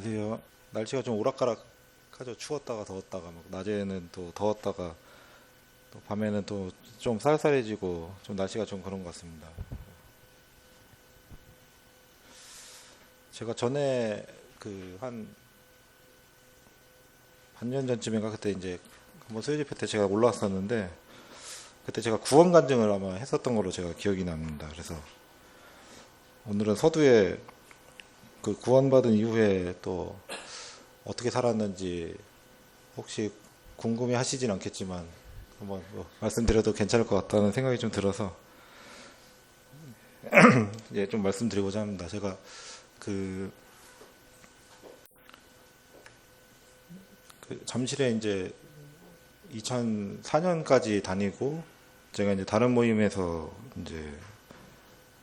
안녕하세요. 날씨가 좀 오락가락하죠. 추웠다가 더웠다가 막 낮에는 또 더웠다가 또 밤에는 또 좀 쌀쌀해지고 좀 날씨가 좀 그런 것 같습니다. 제가 전에 그 한 반년 전쯤인가 그때 이제 한번 수요집회 때 제가 올라왔었는데 그때 제가 구원 간증을 아마 했었던 걸로 제가 기억이 납니다. 그래서 오늘은 서두에 그 구원받은 이후에 또 어떻게 살았는지 혹시 궁금해 하시진 않겠지만 한번 뭐 말씀드려도 괜찮을 것 같다는 생각이 좀 들어서 예, 좀 말씀드리고자 합니다. 제가 그, 그 잠실에 이제 2004년까지 다니고 제가 이제 다른 모임에서 이제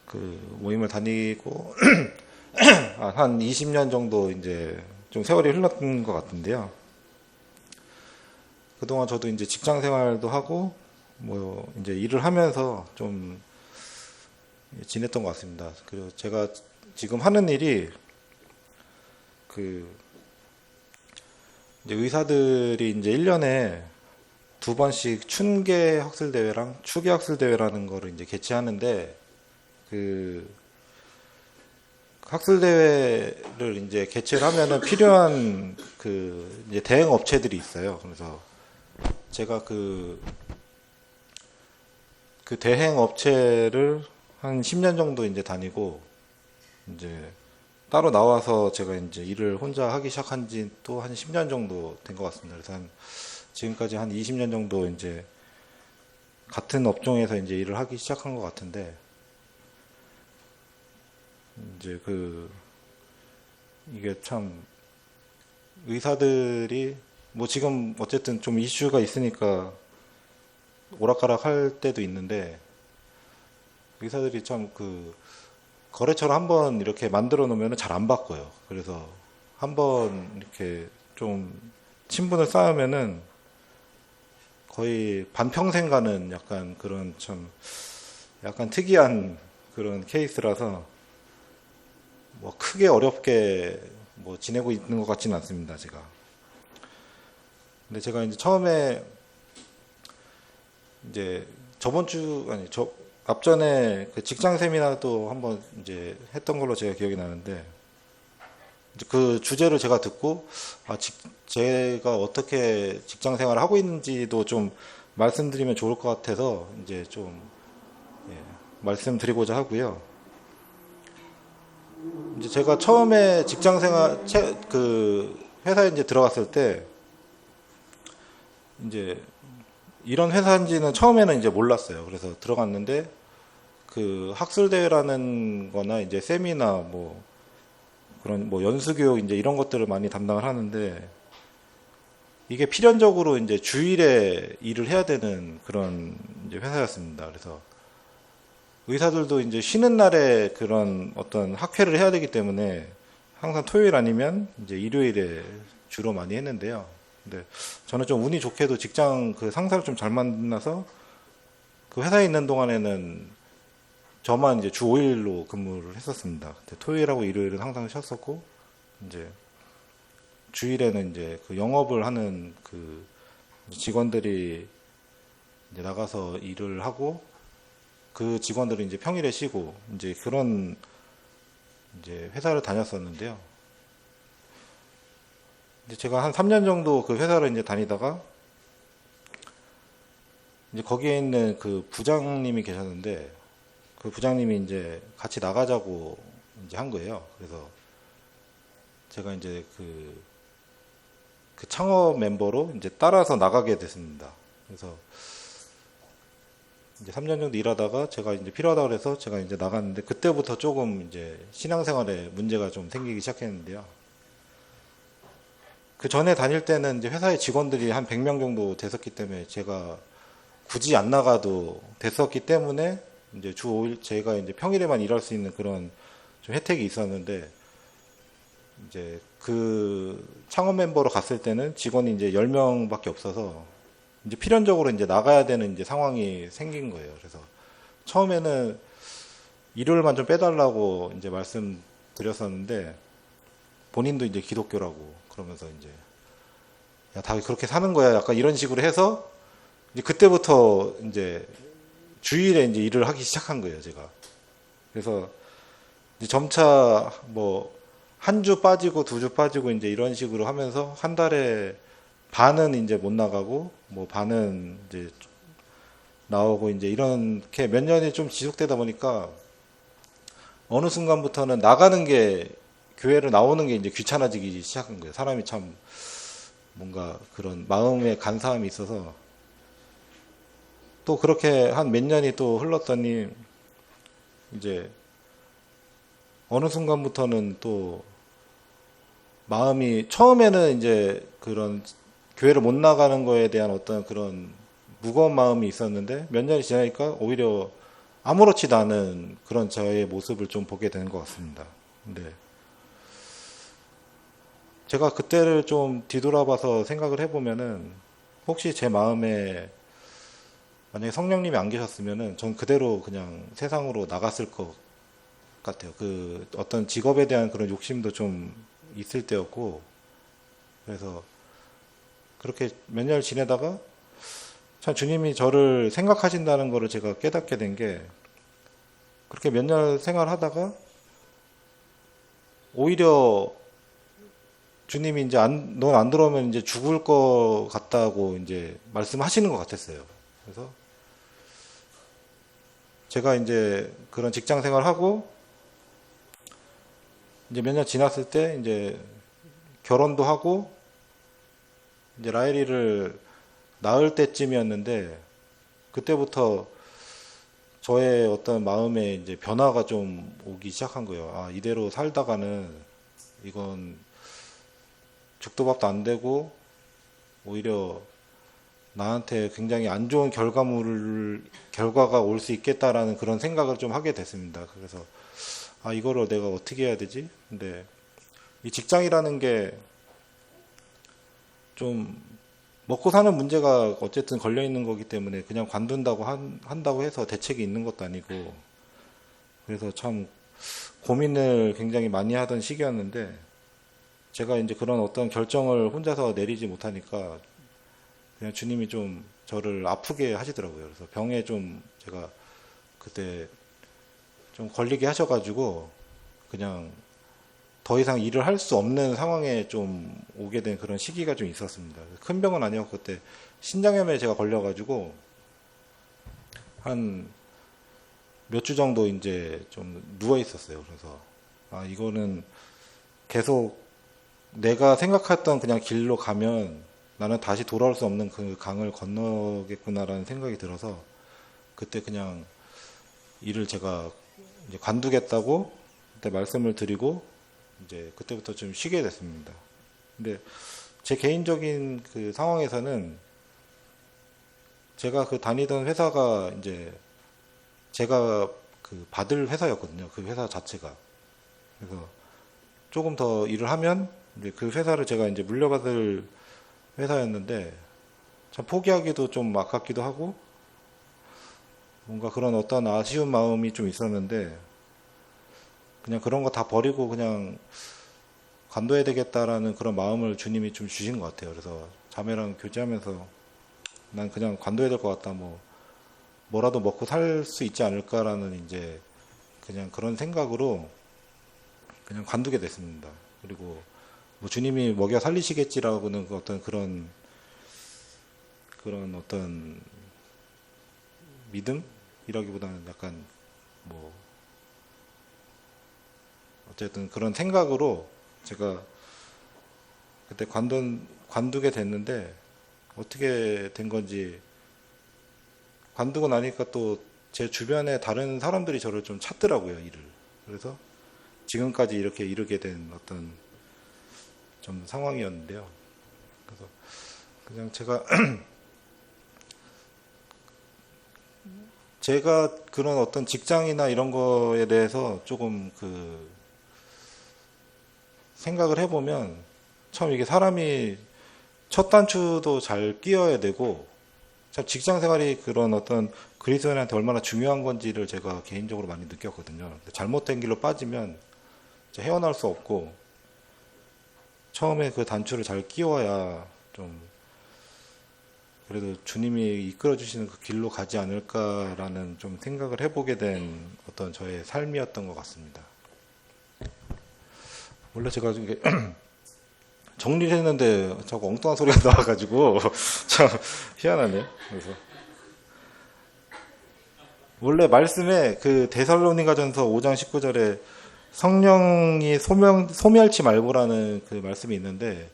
그 모임을 다니고 한 20년 정도 이제 좀 세월이 흘렀던 것 같은데요. 그동안 저도 이제 직장 생활도 하고 뭐 이제 일을 하면서 좀 지냈던 것 같습니다. 그리고 제가 지금 하는 일이 그 이제 의사들이 이제 1년에 두 번씩 춘계 학술 대회랑 추계 학술 대회라는 거를 이제 개최하는데 그 학술 대회를 이제 개최를 하면은 필요한 그 이제 대행 업체들이 있어요. 그래서 제가 그 대행 업체를 한 10년 정도 이제 다니고 이제 따로 나와서 제가 이제 일을 혼자 하기 시작한 지 또 한 10년 정도 된 것 같습니다. 그래서 지금까지 한 20년 정도 이제 같은 업종에서 이제 일을 하기 시작한 것 같은데 이제 이게 참 의사들이 뭐 지금 어쨌든 좀 이슈가 있으니까 오락가락 할 때도 있는데 의사들이 참 거래처를 한번 이렇게 만들어 놓으면 잘 안 바꿔요. 그래서 한번 이렇게 좀 친분을 쌓으면은 거의 반평생 가는 약간 그런 참 약간 특이한 그런 케이스라서 뭐 크게 어렵게 뭐 지내고 있는 것 같지는 않습니다, 제가. 근데 제가 이제 처음에 이제 저번 주 아니 저 앞전에 그 직장 세미나도 한번 이제 했던 걸로 제가 기억이 나는데 이제 그 주제를 제가 듣고 제가 어떻게 직장 생활을 하고 있는지도 좀 말씀드리면 좋을 것 같아서 이제 좀 예, 말씀드리고자 하고요. 이제 제가 처음에 직장 생활 그 회사에 이제 들어갔을 때 이제 이런 회사인지는 처음에는 이제 몰랐어요. 그래서 들어갔는데 그 학술 대회라는 거나 이제 세미나 뭐 그런 뭐 연수 교육 이제 이런 것들을 많이 담당을 하는데 이게 필연적으로 이제 주일에 일을 해야 되는 그런 이제 회사였습니다. 그래서 의사들도 이제 쉬는 날에 그런 어떤 학회를 해야 되기 때문에 항상 토요일 아니면 이제 일요일에 주로 많이 했는데요. 근데 저는 좀 운이 좋게도 직장 그 상사를 좀 잘 만나서 그 회사에 있는 동안에는 저만 이제 주 5일로 근무를 했었습니다. 그때 토요일하고 일요일은 항상 쉬었었고 이제 주일에는 이제 그 영업을 하는 그 직원들이 이제 나가서 일을 하고 그 직원들은 이제 평일에 쉬고 이제 그런 이제 회사를 다녔었는데요. 이제 제가 한 3년 정도 그 회사를 이제 다니다가 이제 거기에 있는 그 부장님이 계셨는데 그 부장님이 이제 같이 나가자고 이제 한 거예요. 그래서 제가 이제 그 창업 멤버로 이제 따라서 나가게 됐습니다. 그래서 이제 3년 정도 일하다가 제가 이제 필요하다고 해서 제가 이제 나갔는데 그때부터 조금 이제 신앙생활에 문제가 좀 생기기 시작했는데요. 그 전에 다닐 때는 이제 회사의 직원들이 한 100명 정도 됐었기 때문에 제가 굳이 안 나가도 됐었기 때문에 이제 주 5일 제가 이제 평일에만 일할 수 있는 그런 좀 혜택이 있었는데 이제 그 창업 멤버로 갔을 때는 직원이 이제 10명밖에 없어서 이제 필연적으로 이제 나가야 되는 이제 상황이 생긴 거예요. 그래서 처음에는 일요일만 좀 빼달라고 이제 말씀드렸었는데 본인도 이제 기독교라고 그러면서 이제 야, 다 그렇게 사는 거야. 약간 이런 식으로 해서 이제 그때부터 이제 주일에 이제 일을 하기 시작한 거예요, 제가. 그래서 이제 점차 뭐 한 주 빠지고 두 주 빠지고 이제 이런 식으로 하면서 한 달에 반은 이제 못 나가고 뭐 반은 이제 나오고 이제 이렇게 몇 년이 좀 지속되다 보니까 어느 순간부터는 나가는 게 교회를 나오는 게 이제 귀찮아지기 시작한 거예요. 사람이 참 뭔가 그런 마음의 간사함이 있어서 또 그렇게 한 몇 년이 또 흘렀더니 이제 어느 순간부터는 또 마음이 처음에는 이제 그런 교회를 못 나가는 거에 대한 어떤 그런 무거운 마음이 있었는데 몇 년이 지나니까 오히려 아무렇지도 않은 그런 저의 모습을 좀 보게 되는 것 같습니다. 근데 제가 그때를 좀 뒤돌아봐서 생각을 해보면은 혹시 제 마음에 만약에 성령님이 안 계셨으면은 전 그대로 그냥 세상으로 나갔을 것 같아요. 그 어떤 직업에 대한 그런 욕심도 좀 있을 때였고 그래서 그렇게 몇 년을 지내다가 참 주님이 저를 생각하신다는 거를 제가 깨닫게 된 게 그렇게 몇 년 생활하다가 오히려 주님이 이제 넌 안 들어오면 이제 죽을 것 같다고 이제 말씀하시는 것 같았어요. 그래서 제가 이제 그런 직장 생활하고 이제 몇 년 지났을 때 이제 결혼도 하고 이제 라엘이를 낳을 때쯤이었는데 그때부터 저의 어떤 마음에 이제 변화가 좀 오기 시작한 거예요. 아, 이대로 살다가는 이건 죽도 밥도 안 되고 오히려 나한테 굉장히 안 좋은 결과가 올 수 있겠다라는 그런 생각을 좀 하게 됐습니다. 그래서 아, 이거를 내가 어떻게 해야 되지? 근데 이 직장이라는 게 좀 먹고 사는 문제가 어쨌든 걸려 있는 거기 때문에 그냥 관둔다고 한다고 해서 대책이 있는 것도 아니고 그래서 참 고민을 굉장히 많이 하던 시기였는데 제가 이제 그런 어떤 결정을 혼자서 내리지 못하니까 그냥 주님이 좀 저를 아프게 하시더라고요. 그래서 병에 좀 제가 그때 좀 걸리게 하셔가지고 그냥 더 이상 일을 할 수 없는 상황에 좀 오게 된 그런 시기가 좀 있었습니다. 큰 병은 아니었고 그때 신장염에 제가 걸려가지고 한 몇 주 정도 이제 좀 누워 있었어요. 그래서 아, 이거는 계속 내가 생각했던 그냥 길로 가면 나는 다시 돌아올 수 없는 그 강을 건너겠구나라는 생각이 들어서 그때 그냥 일을 제가 이제 관두겠다고 그때 말씀을 드리고 이제 그때부터 좀 쉬게 됐습니다. 근데 제 개인적인 그 상황에서는 제가 그 다니던 회사가 이제 제가 그 받을 회사였거든요. 그 회사 자체가. 그래서 조금 더 일을 하면 이제 그 회사를 제가 이제 물려받을 회사였는데 참 포기하기도 좀 아깝기도 하고 뭔가 그런 어떤 아쉬운 마음이 좀 있었는데 그냥 그런 거 다 버리고 그냥 관둬야 되겠다라는 그런 마음을 주님이 좀 주신 것 같아요. 그래서 자매랑 교제하면서 난 그냥 관둬야 될 것 같다. 뭐라도 먹고 살 수 있지 않을까라는 이제 그냥 그런 생각으로 그냥 관두게 됐습니다. 그리고 뭐 주님이 먹여 살리시겠지라고는 어떤 그런 어떤 믿음이라기보다는 약간 뭐 어쨌든 그런 생각으로 제가 그때 관두게 됐는데 어떻게 된 건지 관두고 나니까 또 제 주변에 다른 사람들이 저를 좀 찾더라고요, 일을. 그래서 지금까지 이렇게 이르게 된 어떤 좀 상황이었는데요. 그래서 그냥 제가 그런 어떤 직장이나 이런 거에 대해서 조금 그 생각을 해보면 참 이게 사람이 첫 단추도 잘 끼워야 되고 참 직장 생활이 그런 어떤 그리스도인한테 얼마나 중요한 건지를 제가 개인적으로 많이 느꼈거든요. 잘못된 길로 빠지면 헤어날 수 없고 처음에 그 단추를 잘 끼워야 좀 그래도 주님이 이끌어 주시는 그 길로 가지 않을까라는 좀 생각을 해보게 된 어떤 저의 삶이었던 것 같습니다. 원래 제가 이게 정리를 했는데 자꾸 엉뚱한 소리가 나와가지고 참 희한하네. 그래서 원래 말씀에 그 데살로니가전서 5장 19절에 성령이 소멸치 말고라는 그 말씀이 있는데,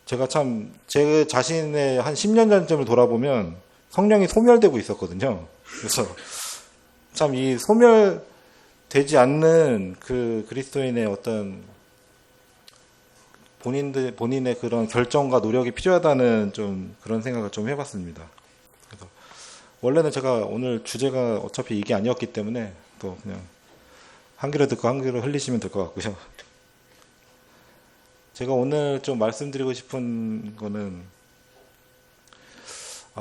제가 참 제 자신의 한 10년 전쯤을 돌아보면 성령이 소멸되고 있었거든요. 그래서 참 이 소멸되지 않는 그 그리스도인의 어떤 본인의 그런 결정과 노력이 필요하다는 좀 그런 생각을 좀 해봤습니다. 그래서 원래는 제가 오늘 주제가 어차피 이게 아니었기 때문에 또 그냥 한 귀로 듣고 한 귀로 흘리시면 될 것 같고요. 제가 오늘 좀 말씀드리고 싶은 거는,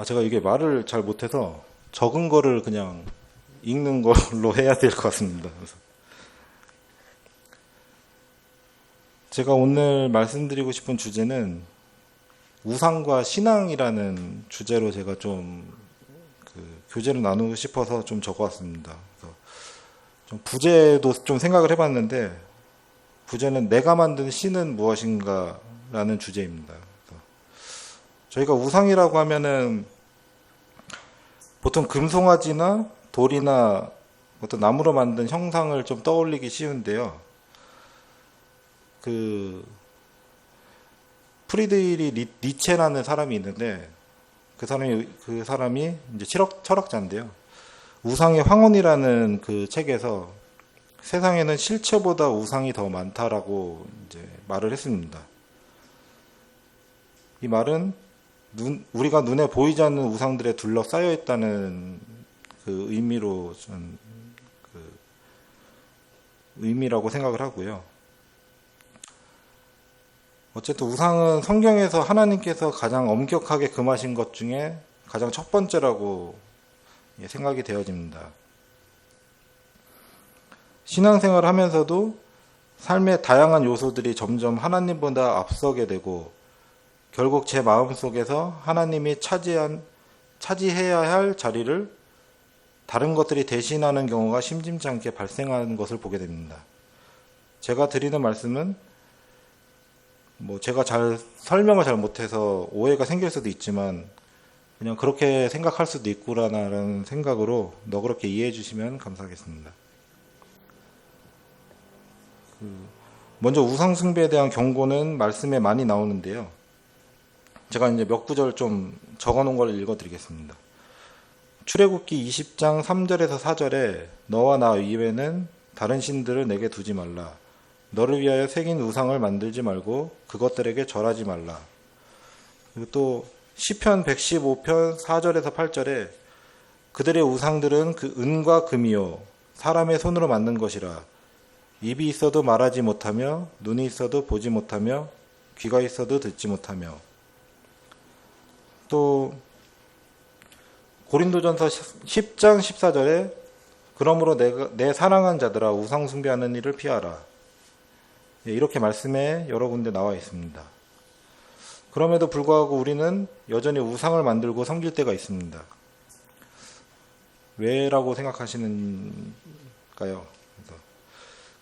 제가 이게 말을 잘 못해서 적은 거를 그냥 읽는 걸로 해야 될 것 같습니다. 그래서 제가 오늘 말씀드리고 싶은 주제는 우상과 신앙이라는 주제로 제가 좀 교제를 나누고 싶어서 좀 적어왔습니다. 그래서 좀 부제도 좀 생각을 해봤는데, 부제는 내가 만든 신은 무엇인가 라는 주제입니다. 저희가 우상이라고 하면은 보통 금송아지나 돌이나 어떤 나무로 만든 형상을 좀 떠올리기 쉬운데요. 그 프리드리 니체라는 사람이 있는데, 그 사람이 이제 철학자인데요. 우상의 황혼이라는 그 책에서 세상에는 실체보다 우상이 더 많다라고 이제 말을 했습니다. 이 말은 우리가 눈에 보이지 않는 우상들에 둘러싸여 있다는 그 의미로 의미라고 생각을 하고요. 어쨌든 우상은 성경에서 하나님께서 가장 엄격하게 금하신 것 중에 가장 첫 번째라고 생각이 되어집니다. 신앙생활을 하면서도 삶의 다양한 요소들이 점점 하나님보다 앞서게 되고, 결국 제 마음속에서 하나님이 차지해야 할 자리를 다른 것들이 대신하는 경우가 심심치 않게 발생하는 것을 보게 됩니다. 제가 드리는 말씀은 제가 설명을 잘 못해서 오해가 생길 수도 있지만, 그냥 그렇게 생각할 수도 있구나라는 생각으로 너그럽게 이해해 주시면 감사하겠습니다. 먼저 우상숭배에 대한 경고는 말씀에 많이 나오는데요. 제가 이제 몇 구절 좀 적어 놓은 걸 읽어 드리겠습니다. 출애굽기 20장 3절에서 4절에 너와 나 이외에는 다른 신들을 내게 두지 말라. 너를 위하여 새긴 우상을 만들지 말고 그것들에게 절하지 말라. 그리고 또 시편 115편 4절에서 8절에 그들의 우상들은 그 은과 금이요 사람의 손으로 만든 것이라. 입이 있어도 말하지 못하며 눈이 있어도 보지 못하며 귀가 있어도 듣지 못하며. 또 고린도전서 10장 14절에 그러므로 내 사랑한 자들아 우상 숭배하는 일을 피하라. 이렇게 말씀에 여러 군데 나와 있습니다. 그럼에도 불구하고 우리는 여전히 우상을 만들고 섬길 때가 있습니다. 왜라고 생각하시는가요?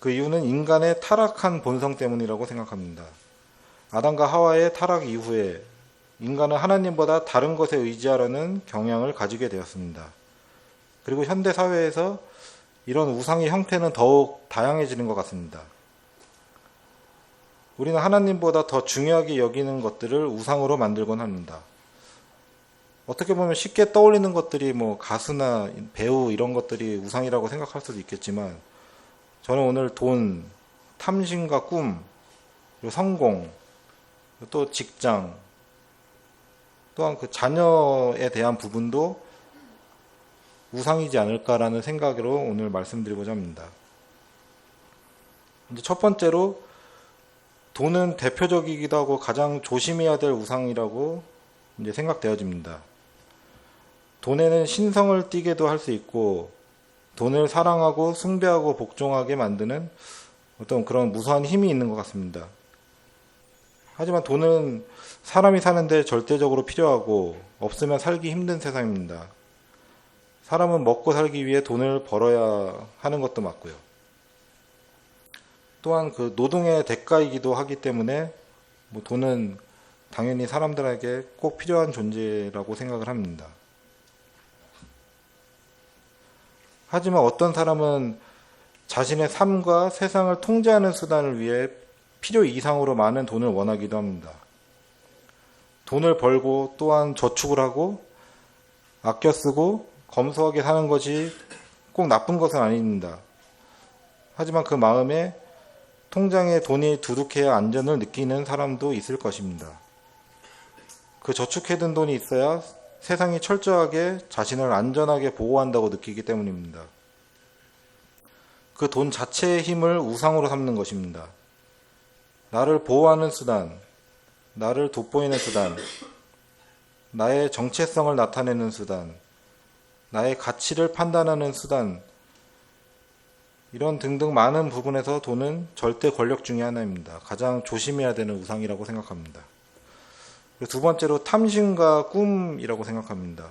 그 이유는 인간의 타락한 본성 때문이라고 생각합니다. 아담과 하와의 타락 이후에 인간은 하나님보다 다른 것에 의지하려는 경향을 가지게 되었습니다. 그리고 현대 사회에서 이런 우상의 형태는 더욱 다양해지는 것 같습니다. 우리는 하나님보다 더 중요하게 여기는 것들을 우상으로 만들곤 합니다. 어떻게 보면 쉽게 떠올리는 것들이 가수나 배우 이런 것들이 우상이라고 생각할 수도 있겠지만, 저는 오늘 돈, 탐심과 꿈, 그리고 성공, 또 직장, 또한 그 자녀에 대한 부분도 우상이지 않을까라는 생각으로 오늘 말씀드리고자 합니다. 이제 첫 번째로, 돈은 대표적이기도 하고 가장 조심해야 될 우상이라고 이제 생각되어집니다. 돈에는 신성을 띠게도 할 수 있고, 돈을 사랑하고 숭배하고 복종하게 만드는 어떤 그런 무수한 힘이 있는 것 같습니다. 하지만 돈은 사람이 사는데 절대적으로 필요하고 없으면 살기 힘든 세상입니다. 사람은 먹고 살기 위해 돈을 벌어야 하는 것도 맞고요. 또한 그 노동의 대가이기도 하기 때문에 뭐 돈은 당연히 사람들에게 꼭 필요한 존재라고 생각을 합니다. 하지만 어떤 사람은 자신의 삶과 세상을 통제하는 수단을 위해 필요 이상으로 많은 돈을 원하기도 합니다. 돈을 벌고 또한 저축을 하고 아껴 쓰고 검소하게 사는 것이 꼭 나쁜 것은 아닙니다. 하지만 그 마음에 통장에 돈이 두둑해야 안전을 느끼는 사람도 있을 것입니다. 그 저축해둔 돈이 있어야 세상이 철저하게 자신을 안전하게 보호한다고 느끼기 때문입니다. 그 돈 자체의 힘을 우상으로 삼는 것입니다. 나를 보호하는 수단, 나를 돋보이는 수단, 나의 정체성을 나타내는 수단, 나의 가치를 판단하는 수단, 이런 등등 많은 부분에서 돈은 절대 권력 중의 하나입니다. 가장 조심해야 되는 우상이라고 생각합니다. 그리고 두 번째로 탐심과 꿈이라고 생각합니다.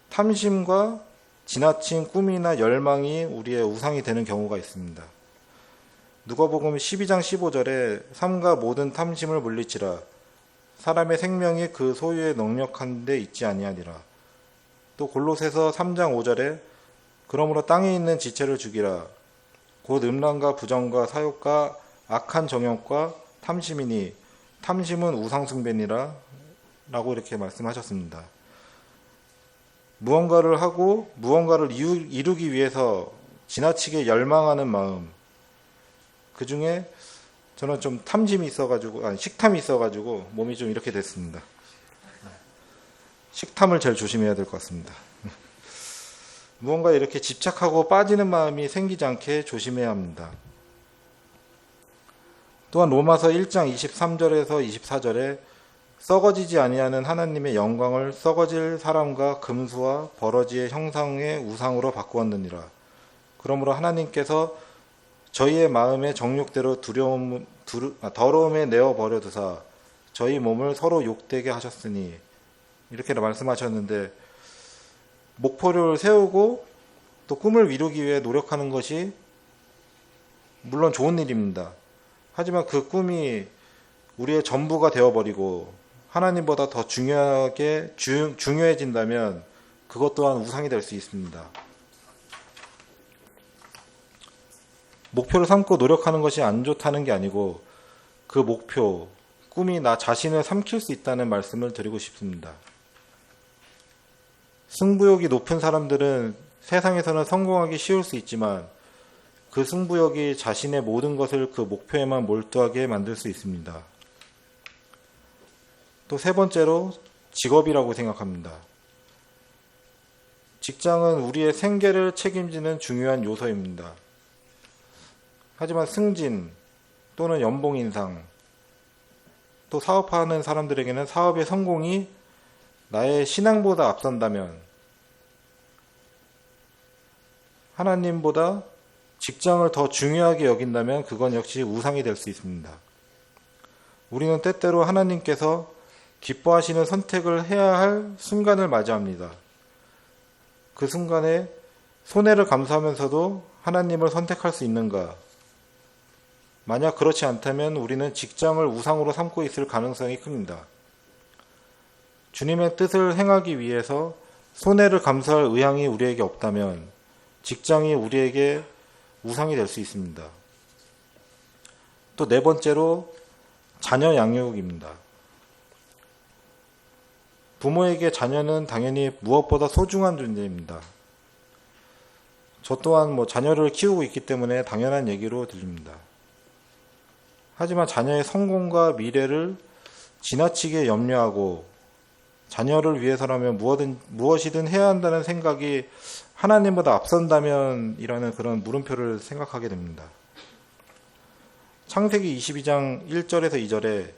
탐심과 지나친 꿈이나 열망이 우리의 우상이 되는 경우가 있습니다. 누가복음 12장 15절에 삼가 모든 탐심을 물리치라 사람의 생명이 그 소유에 넉넉한 데 있지 아니하니라. 또 골로새서 3장 5절에 그러므로 땅에 있는 지체를 죽이라 곧 음란과 부정과 사욕과 악한 정욕과 탐심이니 탐심은 우상숭배니라 라고 이렇게 말씀하셨습니다. 무언가를 하고 무언가를 이루기 위해서 지나치게 열망하는 마음, 그 중에 저는 좀 탐심이 있어가지고, 식탐이 있어가지고 몸이 좀 이렇게 됐습니다. 식탐을 제일 조심해야 될 것 같습니다. 무언가 이렇게 집착하고 빠지는 마음이 생기지 않게 조심해야 합니다. 또한 로마서 1장 23절에서 24절에 썩어지지 아니하는 하나님의 영광을 썩어질 사람과 금수와 버러지의 형상의 우상으로 바꾸었느니라. 그러므로 하나님께서 저희의 마음의 정욕대로 더러움에 내어버려 두사 저희 몸을 서로 욕되게 하셨으니 이렇게 말씀하셨는데 목표를 세우고 또 꿈을 이루기 위해 노력하는 것이 물론 좋은 일입니다. 하지만 그 꿈이 우리의 전부가 되어버리고 하나님보다 더 중요해진다면 그것 또한 우상이 될 수 있습니다. 목표를 삼고 노력하는 것이 안 좋다는 게 아니고 그 목표, 꿈이 나 자신을 삼킬 수 있다는 말씀을 드리고 싶습니다. 승부욕이 높은 사람들은 세상에서는 성공하기 쉬울 수 있지만 그 승부욕이 자신의 모든 것을 그 목표에만 몰두하게 만들 수 있습니다. 또 세 번째로 직업이라고 생각합니다. 직장은 우리의 생계를 책임지는 중요한 요소입니다. 하지만 승진 또는 연봉 인상 또 사업하는 사람들에게는 사업의 성공이 나의 신앙보다 앞선다면 하나님보다 직장을 더 중요하게 여긴다면 그건 역시 우상이 될 수 있습니다. 우리는 때때로 하나님께서 기뻐하시는 선택을 해야 할 순간을 맞이합니다. 그 순간에 손해를 감수하면서도 하나님을 선택할 수 있는가? 만약 그렇지 않다면 우리는 직장을 우상으로 삼고 있을 가능성이 큽니다. 주님의 뜻을 행하기 위해서 손해를 감수할 의향이 우리에게 없다면 직장이 우리에게 우상이 될 수 있습니다. 또 네 번째로 자녀 양육입니다. 부모에게 자녀는 당연히 무엇보다 소중한 존재입니다. 저 또한 자녀를 키우고 있기 때문에 당연한 얘기로 들립니다. 하지만 자녀의 성공과 미래를 지나치게 염려하고 자녀를 위해서라면 무엇이든 해야 한다는 생각이 하나님보다 앞선다면 이라는 그런 물음표를 생각하게 됩니다. 창세기 22장 1절에서 2절에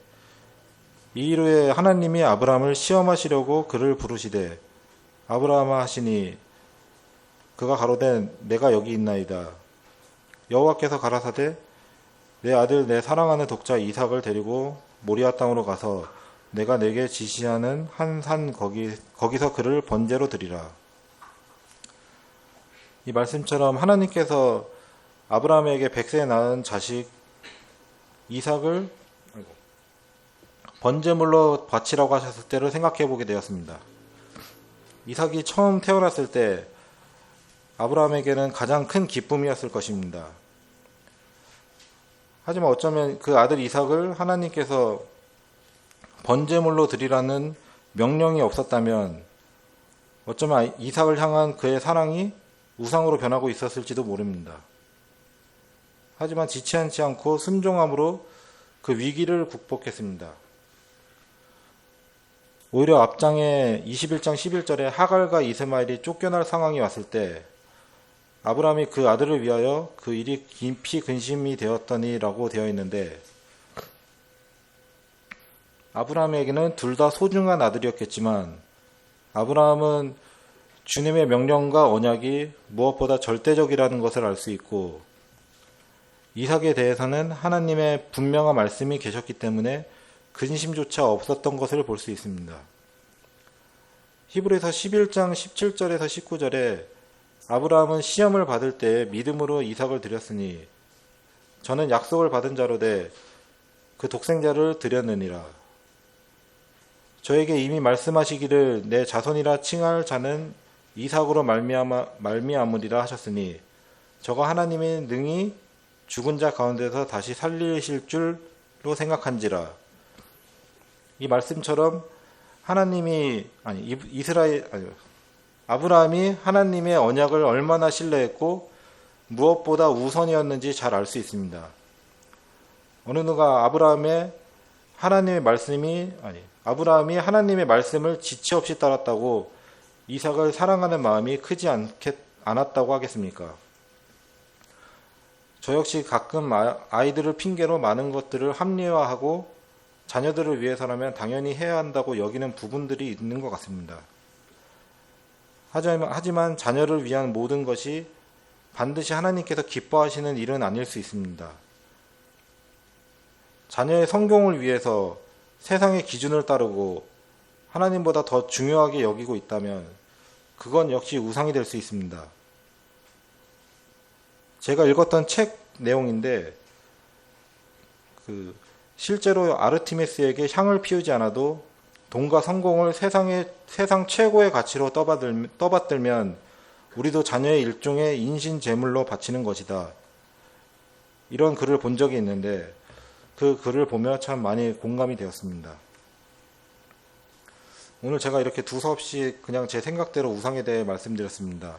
이후에 하나님이 아브라함을 시험하시려고 그를 부르시되 아브라함아 하시니 그가 가로되 내가 여기 있나이다. 여호와께서 가라사대 내 아들 내 사랑하는 독자 이삭을 데리고 모리아 땅으로 가서 내가 내게 지시하는 한 산 거기서 그를 번제로 드리라. 이 말씀처럼 하나님께서 아브라함에게 100세 낳은 자식 이삭을 번제물로 바치라고 하셨을 때를 생각해 보게 되었습니다. 이삭이 처음 태어났을 때 아브라함에게는 가장 큰 기쁨이었을 것입니다. 하지만 어쩌면 그 아들 이삭을 하나님께서 번제물로 드리라는 명령이 없었다면 어쩌면 이삭을 향한 그의 사랑이 우상으로 변하고 있었을지도 모릅니다. 하지만 지체하지 않고 순종함으로 그 위기를 극복했습니다. 오히려 앞장에 21장 11절에 하갈과 이스마엘이 쫓겨날 상황이 왔을 때 아브라함이 그 아들을 위하여 그 일이 깊이 근심이 되었더니라고 되어 있는데, 아브라함에게는 둘 다 소중한 아들이었겠지만 아브라함은 주님의 명령과 언약이 무엇보다 절대적이라는 것을 알 수 있고, 이삭에 대해서는 하나님의 분명한 말씀이 계셨기 때문에 근심조차 없었던 것을 볼 수 있습니다. 히브리서 11장 17절에서 19절에 아브라함은 시험을 받을 때 믿음으로 이삭을 드렸으니 저는 약속을 받은 자로되 그 독생자를 드렸느니라. 저에게 이미 말씀하시기를 내 자손이라 칭할 자는 이삭으로 말미암으리라 하셨으니 저가 하나님이 능히 죽은 자 가운데서 다시 살리실 줄로 생각한지라. 이 말씀처럼 아브라함이 하나님의 언약을 얼마나 신뢰했고 무엇보다 우선이었는지 잘 알 수 있습니다. 어느 누가 아브라함이 하나님의 말씀을 지체 없이 따랐다고 이삭을 사랑하는 마음이 크지 않았다고 하겠습니까? 저 역시 가끔 아이들을 핑계로 많은 것들을 합리화하고 자녀들을 위해서라면 당연히 해야 한다고 여기는 부분들이 있는 것 같습니다. 하지만 자녀를 위한 모든 것이 반드시 하나님께서 기뻐하시는 일은 아닐 수 있습니다. 자녀의 성공을 위해서 세상의 기준을 따르고 하나님보다 더 중요하게 여기고 있다면 그건 역시 우상이 될 수 있습니다. 제가 읽었던 책 내용인데 실제로 아르티미스에게 향을 피우지 않아도 돈과 성공을 세상 최고의 가치로 떠받들면 우리도 자녀의 일종의 인신 제물로 바치는 것이다. 이런 글을 본 적이 있는데 그 글을 보며 참 많이 공감이 되었습니다. 오늘 제가 이렇게 두서없이 그냥 제 생각대로 우상에 대해 말씀드렸습니다.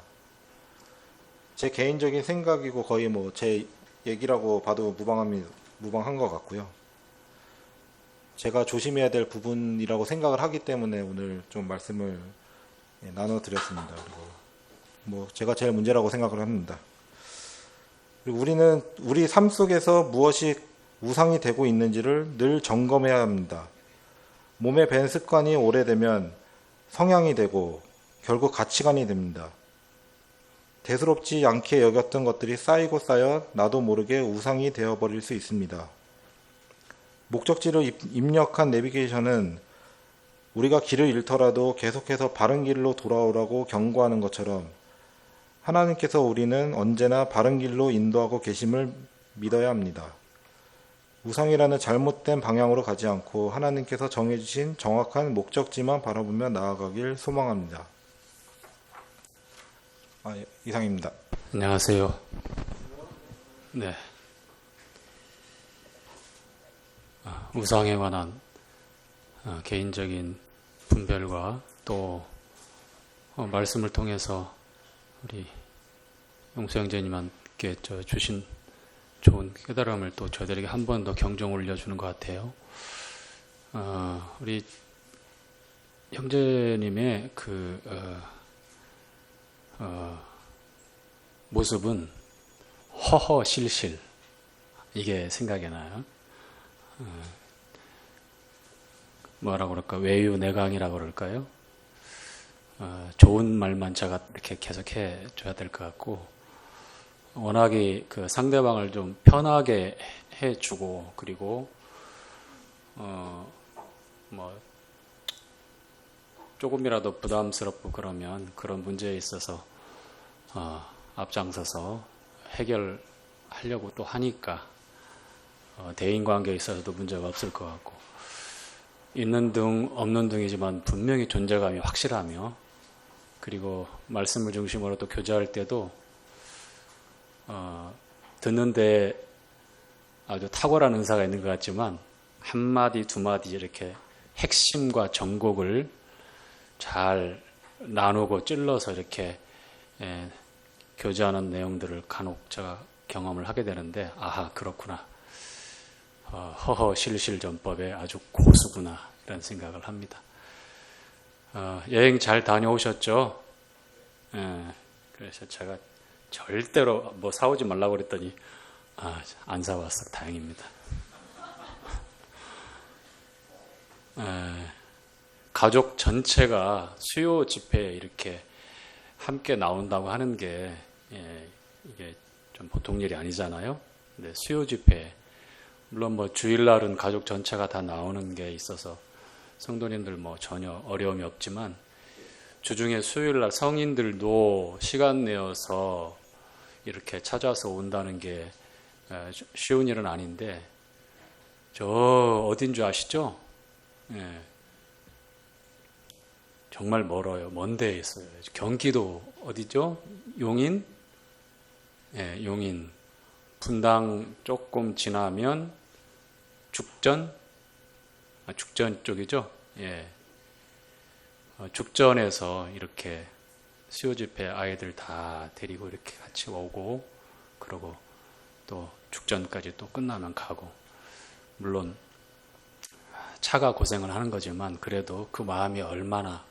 제 개인적인 생각이고 거의 제 얘기라고 봐도 무방한 것 같고요. 제가 조심해야 될 부분이라고 생각을 하기 때문에 오늘 좀 말씀을 나눠드렸습니다. 그리고 제가 제일 문제라고 생각을 합니다. 그리고 우리는 우리 삶 속에서 무엇이 우상이 되고 있는지를 늘 점검해야 합니다. 몸에 밴 습관이 오래되면 성향이 되고 결국 가치관이 됩니다. 대수롭지 않게 여겼던 것들이 쌓이고 쌓여 나도 모르게 우상이 되어버릴 수 있습니다. 목적지를 입력한 내비게이션은 우리가 길을 잃더라도 계속해서 바른 길로 돌아오라고 경고하는 것처럼 하나님께서 우리는 언제나 바른 길로 인도하고 계심을 믿어야 합니다. 우상이라는 잘못된 방향으로 가지 않고 하나님께서 정해주신 정확한 목적지만 바라보며 나아가길 소망합니다. 이상입니다. 안녕하세요. 네. 우상에 관한 개인적인 분별과 또 말씀을 통해서 우리 용수 형제님께 주신 좋은 깨달음을 또 저희들에게 한 번 더 경종 올려주는 것 같아요. 우리 형제님의 모습은 허허실실 이게 생각이 나요. 뭐라고 그럴까? 외유내강이라고 그럴까요? 좋은 말만 제가 이렇게 계속해 줘야 될 것 같고, 워낙에 상대방을 좀 편하게 해주고, 그리고 뭐 조금이라도 부담스럽고 그러면 그런 문제에 있어서 앞장서서 해결하려고 또 하니까 대인관계에 있어서도 문제가 없을 것 같고, 있는 등 없는 등이지만 분명히 존재감이 확실하며, 그리고 말씀을 중심으로 또 교제할 때도 듣는데 아주 탁월한 은사가 있는 것 같지만 한마디 두마디 이렇게 핵심과 정곡을 잘 나누고 찔러서 이렇게 교제하는 내용들을 간혹 제가 경험을 하게 되는데, 아하, 그렇구나, 허허 실실 전법의 아주 고수구나, 이런 생각을 합니다. 여행 잘 다녀오셨죠? 그래서 제가 절대로 뭐 사오지 말라고 그랬더니 안 사왔어. 다행입니다. 가족 전체가 수요 집회에 이렇게 함께 나온다고 하는 게 이게 좀 보통 일이 아니잖아요. 근데 수요 집회, 물론 뭐 주일날은 가족 전체가 다 나오는 게 있어서 성도님들 뭐 전혀 어려움이 없지만, 주중에 수요일날 성인들도 시간 내어서 이렇게 찾아서 온다는 게 쉬운 일은 아닌데, 저 어딘 줄 아시죠? 정말 멀어요. 먼 데에 있어요. 경기도 어디죠? 용인? 용인. 분당 조금 지나면 죽전? 죽전 쪽이죠? 죽전에서 이렇게 수요 집회 아이들 다 데리고 이렇게 같이 오고, 그러고 또 죽전까지 또 끝나면 가고, 물론 차가 고생을 하는 거지만 그래도 그 마음이 얼마나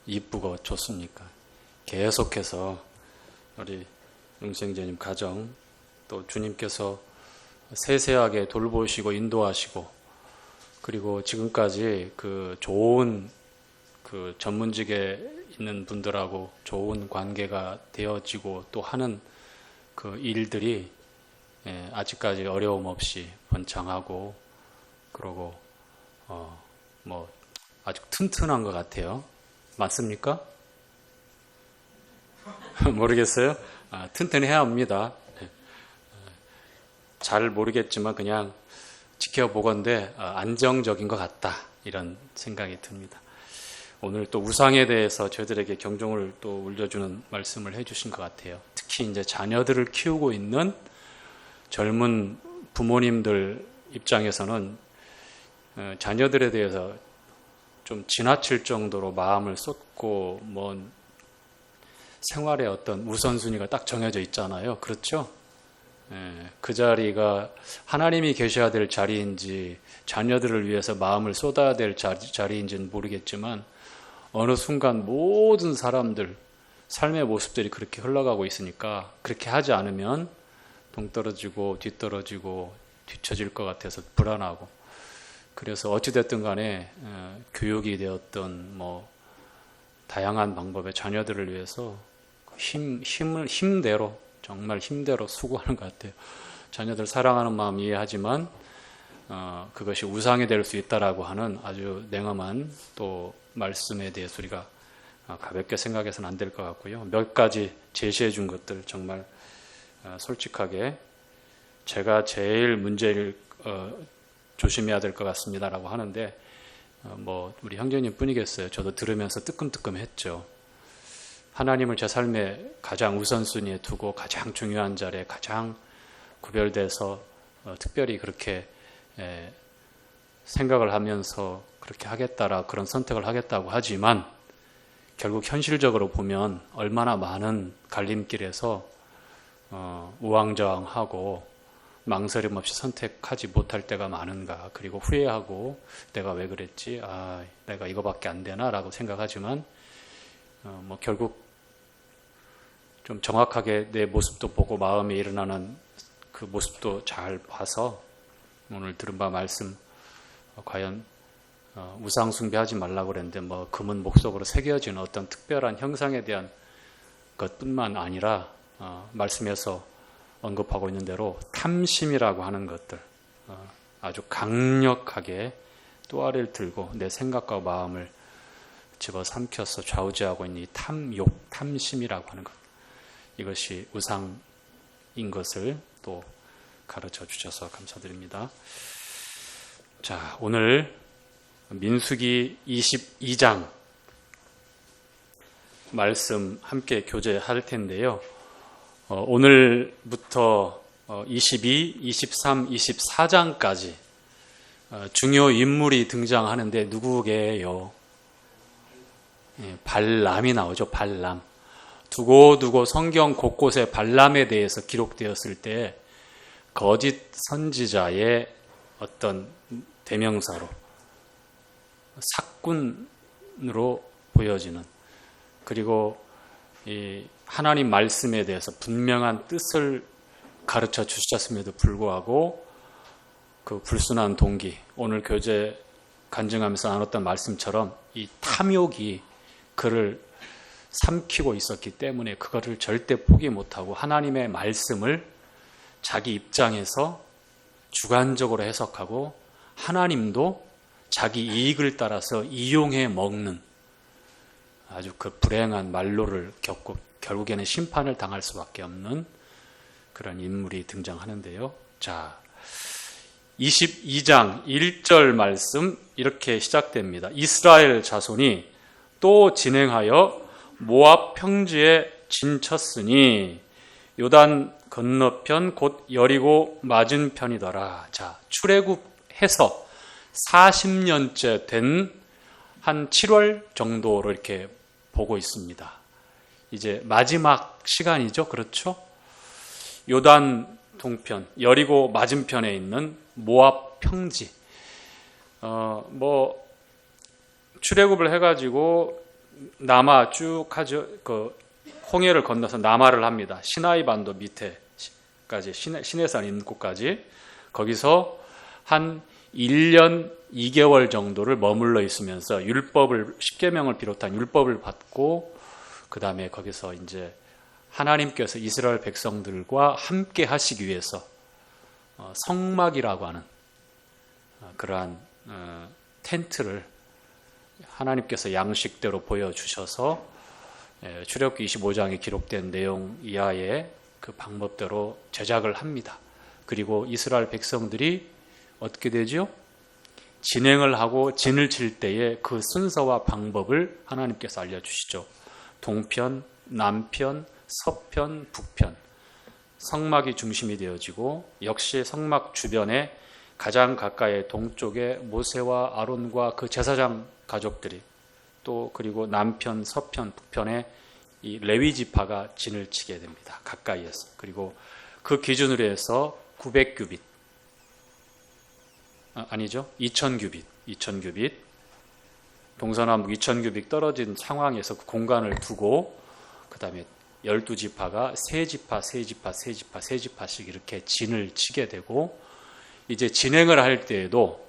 이쁘고 좋습니까? 계속해서 우리 용생제님 가정, 또 주님께서 세세하게 돌보시고 인도하시고, 그리고 지금까지 그 좋은 그 전문직에 있는 분들하고 좋은 관계가 되어지고 또 하는 그 일들이 아직까지 어려움 없이 번창하고, 그러고 뭐 아주 튼튼한 것 같아요. 맞습니까? 모르겠어요. 튼튼해야 합니다. 잘 모르겠지만 그냥 지켜보건대 안정적인 것 같다, 이런 생각이 듭니다. 오늘 또 우상에 대해서 저희들에게 경종을 또 울려주는 말씀을 해주신 것 같아요. 특히 이제 자녀들을 키우고 있는 젊은 부모님들 입장에서는 자녀들에 대해서 좀 지나칠 정도로 마음을 쏟고, 뭐 생활의 어떤 우선순위가 딱 정해져 있잖아요. 그렇죠? 그 자리가 하나님이 계셔야 될 자리인지 자녀들을 위해서 마음을 쏟아야 될 자리인지는 모르겠지만, 어느 순간 모든 사람들 삶의 모습들이 그렇게 흘러가고 있으니까 그렇게 하지 않으면 동떨어지고 뒤떨어지고 뒤처질 것 같아서 불안하고, 그래서 어찌됐든 간에 교육이 되었던 뭐 다양한 방법의 자녀들을 위해서 힘대로, 정말 힘대로 수고하는 것 같아요. 자녀들 사랑하는 마음 이해하지만 그것이 우상이 될 수 있다라고 하는 아주 냉엄한 또 말씀에 대해서 우리가 가볍게 생각해서는 안 될 것 같고요. 몇 가지 제시해 준 것들 정말 솔직하게 제가 제일 문제를 조심해야 될 것 같습니다라고 하는데, 뭐 우리 형제님 뿐이겠어요. 저도 들으면서 뜨끔뜨끔했죠. 하나님을 제 삶의 가장 우선순위에 두고 가장 중요한 자리에 가장 구별돼서 특별히 그렇게 생각을 하면서 그렇게 하겠다라, 그런 선택을 하겠다고 하지만, 결국 현실적으로 보면 얼마나 많은 갈림길에서 우왕좌왕하고 망설임 없이 선택하지 못할 때가 많은가, 그리고 후회하고 내가 왜 그랬지, 내가 이거밖에 안 되나라고 생각하지만 뭐 결국 좀 정확하게 내 모습도 보고 마음에 일어나는 그 모습도 잘 봐서 오늘 들은 바 말씀, 과연 우상 숭배하지 말라고 그랬는데 뭐 금은 목속으로 새겨지는 어떤 특별한 형상에 대한 것뿐만 아니라 말씀에서 언급하고 있는 대로 탐심이라고 하는 것들, 아주 강력하게 또아래를 들고 내 생각과 마음을 집어삼켜서 좌우지하고 있는 이 탐욕, 탐심이라고 하는 것. 이것이 우상인 것을 또 가르쳐 주셔서 감사드립니다. 자, 오늘 민수기 22장 말씀 함께 교제할 텐데요. 오늘부터 22, 23, 24장까지 중요 인물이 등장하는데 누구게요? 발람이 나오죠. 발람. 두고두고 성경 곳곳에 발람에 대해서 기록되었을 때 거짓 선지자의 어떤 대명사로 사꾼으로 보여지는, 그리고 이 하나님 말씀에 대해서 분명한 뜻을 가르쳐 주셨음에도 불구하고 그 불순한 동기, 오늘 교제 간증하면서 나눴던 말씀처럼 이 탐욕이 그를 삼키고 있었기 때문에 그거를 절대 포기 못하고 하나님의 말씀을 자기 입장에서 주관적으로 해석하고 하나님도 자기 이익을 따라서 이용해 먹는 아주 그 불행한 말로를 겪고 결국에는 심판을 당할 수밖에 없는 그런 인물이 등장하는데요. 자, 22장 1절 말씀 이렇게 시작됩니다. 이스라엘 자손이 또 진행하여 모압 평지에 진쳤으니 요단 건너편 곧 여리고 맞은편이더라. 자, 출애굽해서 40년째 된 한 7월 정도로 이렇게 보고 있습니다. 이제 마지막 시간이죠. 그렇죠? 요단 동편, 여리고 맞은편에 있는 모압 평지. 출애굽을 해가지고 남아 쭉 하죠. 그 홍해를 건너서 남하를 합니다. 시나이 반도 밑에까지, 시내산 있는 곳까지. 거기서 한 1년 2개월 정도를 머물러 있으면서 율법을, 십계명을 비롯한 율법을 받고, 그 다음에 거기서 이제 하나님께서 이스라엘 백성들과 함께 하시기 위해서 성막이라고 하는 그러한 텐트를 하나님께서 양식대로 보여주셔서 출애굽기 25장에 기록된 내용 이하의 그 방법대로 제작을 합니다. 그리고 이스라엘 백성들이 어떻게 되죠? 진행을 하고 진을 칠 때의 그 순서와 방법을 하나님께서 알려주시죠. 동편, 남편, 서편, 북편. 성막이 중심이 되어지고 역시 성막 주변에 가장 가까이 동쪽에 모세와 아론과 그 제사장 가족들이, 또 그리고 남편, 서편, 북편에 이 레위 지파가 진을 치게 됩니다. 가까이에서. 그리고 그 기준으로 해서 900규빗, 아니죠, 2000규빗, 동서남북 2000규빗 떨어진 상황에서 그 공간을 두고 그 다음에 12지파가 세 지파씩 이렇게 진을 치게 되고, 이제 진행을 할 때에도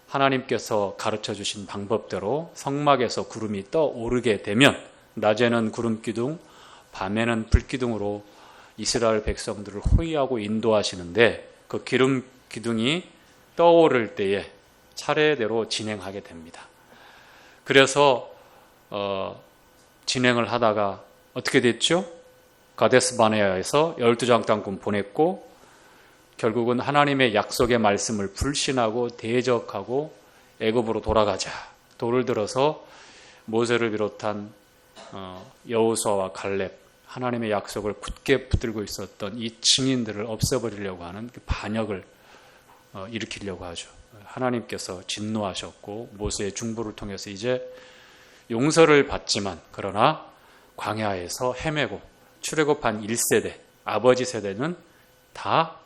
하나님께서 가르쳐 주신 방법대로 성막에서 구름이 떠오르게 되면 낮에는 구름 기둥, 밤에는 불 기둥으로 이스라엘 백성들을 호위하고 인도하시는데, 그 기름 기둥이 떠오를 때에 차례대로 진행하게 됩니다. 그래서 진행을 하다가 어떻게 됐죠? 가데스 바네아에서 12장 땅군 보냈고, 결국은 하나님의 약속의 말씀을 불신하고 대적하고 애굽으로 돌아가자. 돌을 들어서 모세를 비롯한 여호수아와 갈렙, 하나님의 약속을 굳게 붙들고 있었던 이 증인들을 없애버리려고 하는 그 반역을 일으키려고 하죠. 하나님께서 진노하셨고 모세의 중보를 통해서 이제 용서를 받지만, 그러나 광야에서 헤매고 출애굽한 1세대, 아버지 세대는 다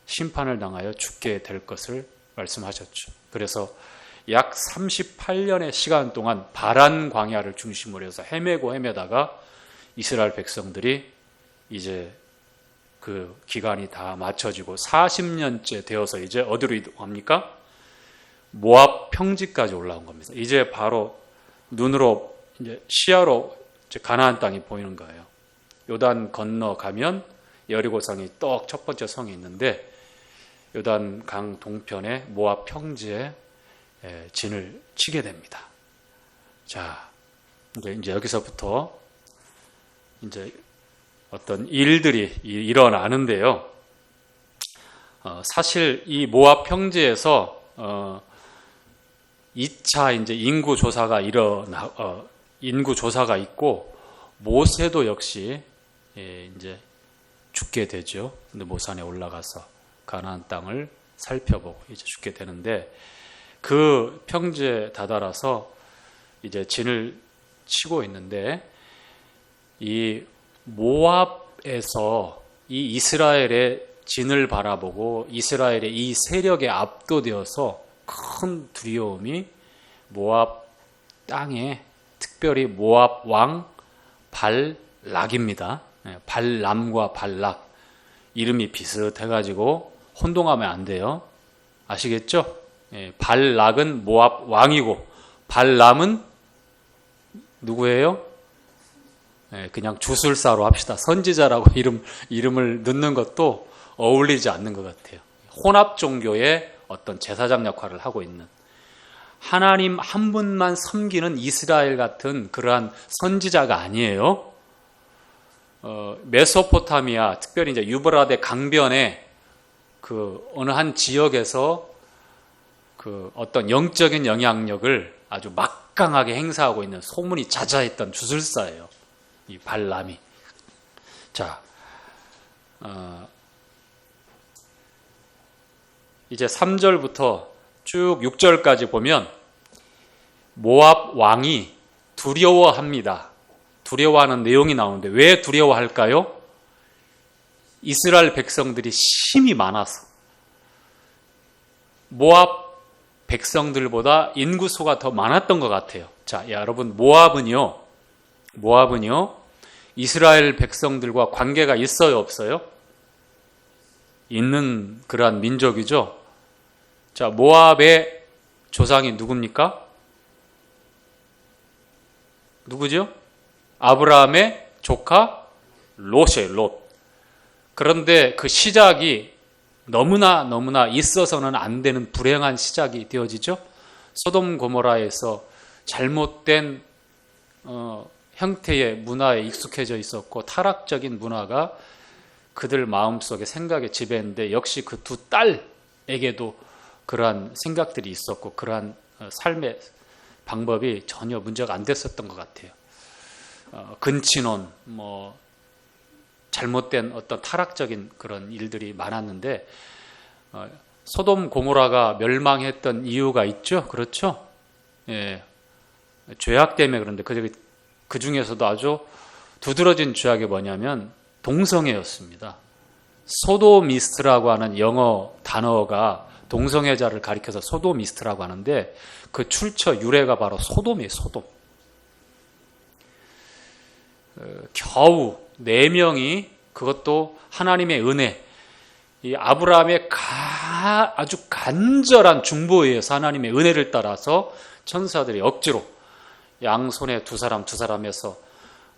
심판을 당하여 죽게 될 것을 말씀하셨죠. 그래서 약 38년의 시간 동안 바란 광야를 중심으로 해서 헤매다가 이스라엘 백성들이 이제 그 기간이 다 맞춰지고 40년째 되어서 이제 어디로 이동합니까? 모압 평지까지 올라온 겁니다. 이제 바로 눈으로, 이제 시야로 이제 가나안 땅이 보이는 거예요. 요단 건너가면 여리고성이 떡 첫 번째 성이 있는데, 요단강 동편의 모압 평지에 진을 치게 됩니다. 자, 이제 여기서부터 이제 어떤 일들이 일어나는데요. 사실 이 모압 평지에서 2차 이제 인구 조사가 인구 조사가 있고 모세도 역시 이제 죽게 되죠. 근데 모산에 올라가서 가나안 땅을 살펴보고 이제 죽게 되는데 그 평지에 다다라서 이제 진을 치고 있는데 이 모압에서 이 이스라엘의 진을 바라보고 이스라엘의 이 세력에 압도되어서 큰 두려움이 모압 땅에 특별히 모압 왕 발락입니다. 발람과 발락 이름이 비슷해가지고 혼동하면 안 돼요. 아시겠죠? 발락은 모압 왕이고 발람은 누구예요? 그냥 주술사로 합시다. 선지자라고 이름을 넣는 것도 어울리지 않는 것 같아요. 혼합 종교의 어떤 제사장 역할을 하고 있는 하나님 한 분만 섬기는 이스라엘 같은 그러한 선지자가 아니에요. 메소포타미아, 특별히 이제 유브라데 강변의 그 어느 한 지역에서 그 어떤 영적인 영향력을 아주 막강하게 행사하고 있는 소문이 자자했던 주술사예요. 이 발람이. 자, 이제 3절부터 쭉 6절까지 보면 모압 왕이 두려워합니다. 두려워하는 내용이 나오는데 왜 두려워할까요? 이스라엘 백성들이 심이 많아서 모압 백성들보다 인구수가 더 많았던 것 같아요. 자, 여러분 모압은요 이스라엘 백성들과 관계가 있어요, 없어요? 있는 그러한 민족이죠. 자, 모압의 조상이 누굽니까? 누구죠? 아브라함의 조카 롯이에요, 롯. 그런데 그 시작이 너무나 있어서는 안 되는 불행한 시작이 되어지죠. 소돔 고모라에서 잘못된 형태의 문화에 익숙해져 있었고 타락적인 문화가 그들 마음속에 생각에 지배했는데 역시 그 두 딸에게도 그러한 생각들이 있었고 그러한 삶의 방법이 전혀 문제가 안 됐었던 것 같아요. 근친혼, 잘못된 어떤 타락적인 그런 일들이 많았는데 소돔 고모라가 멸망했던 이유가 있죠, 그렇죠? 예, 죄악 때문에. 그런데 그 중에서도 아주 두드러진 죄악이 뭐냐면 동성애였습니다. 소도미스트라고 하는 영어 단어가 동성애자를 가리켜서 소도미스트라고 하는데 그 출처 유래가 바로 소돔이에요. 소돔. 겨우 4명이 그것도 하나님의 은혜, 이 아브라함의 아주 간절한 중보에 의해서 하나님의 은혜를 따라서 천사들이 억지로 양손에 두 사람에서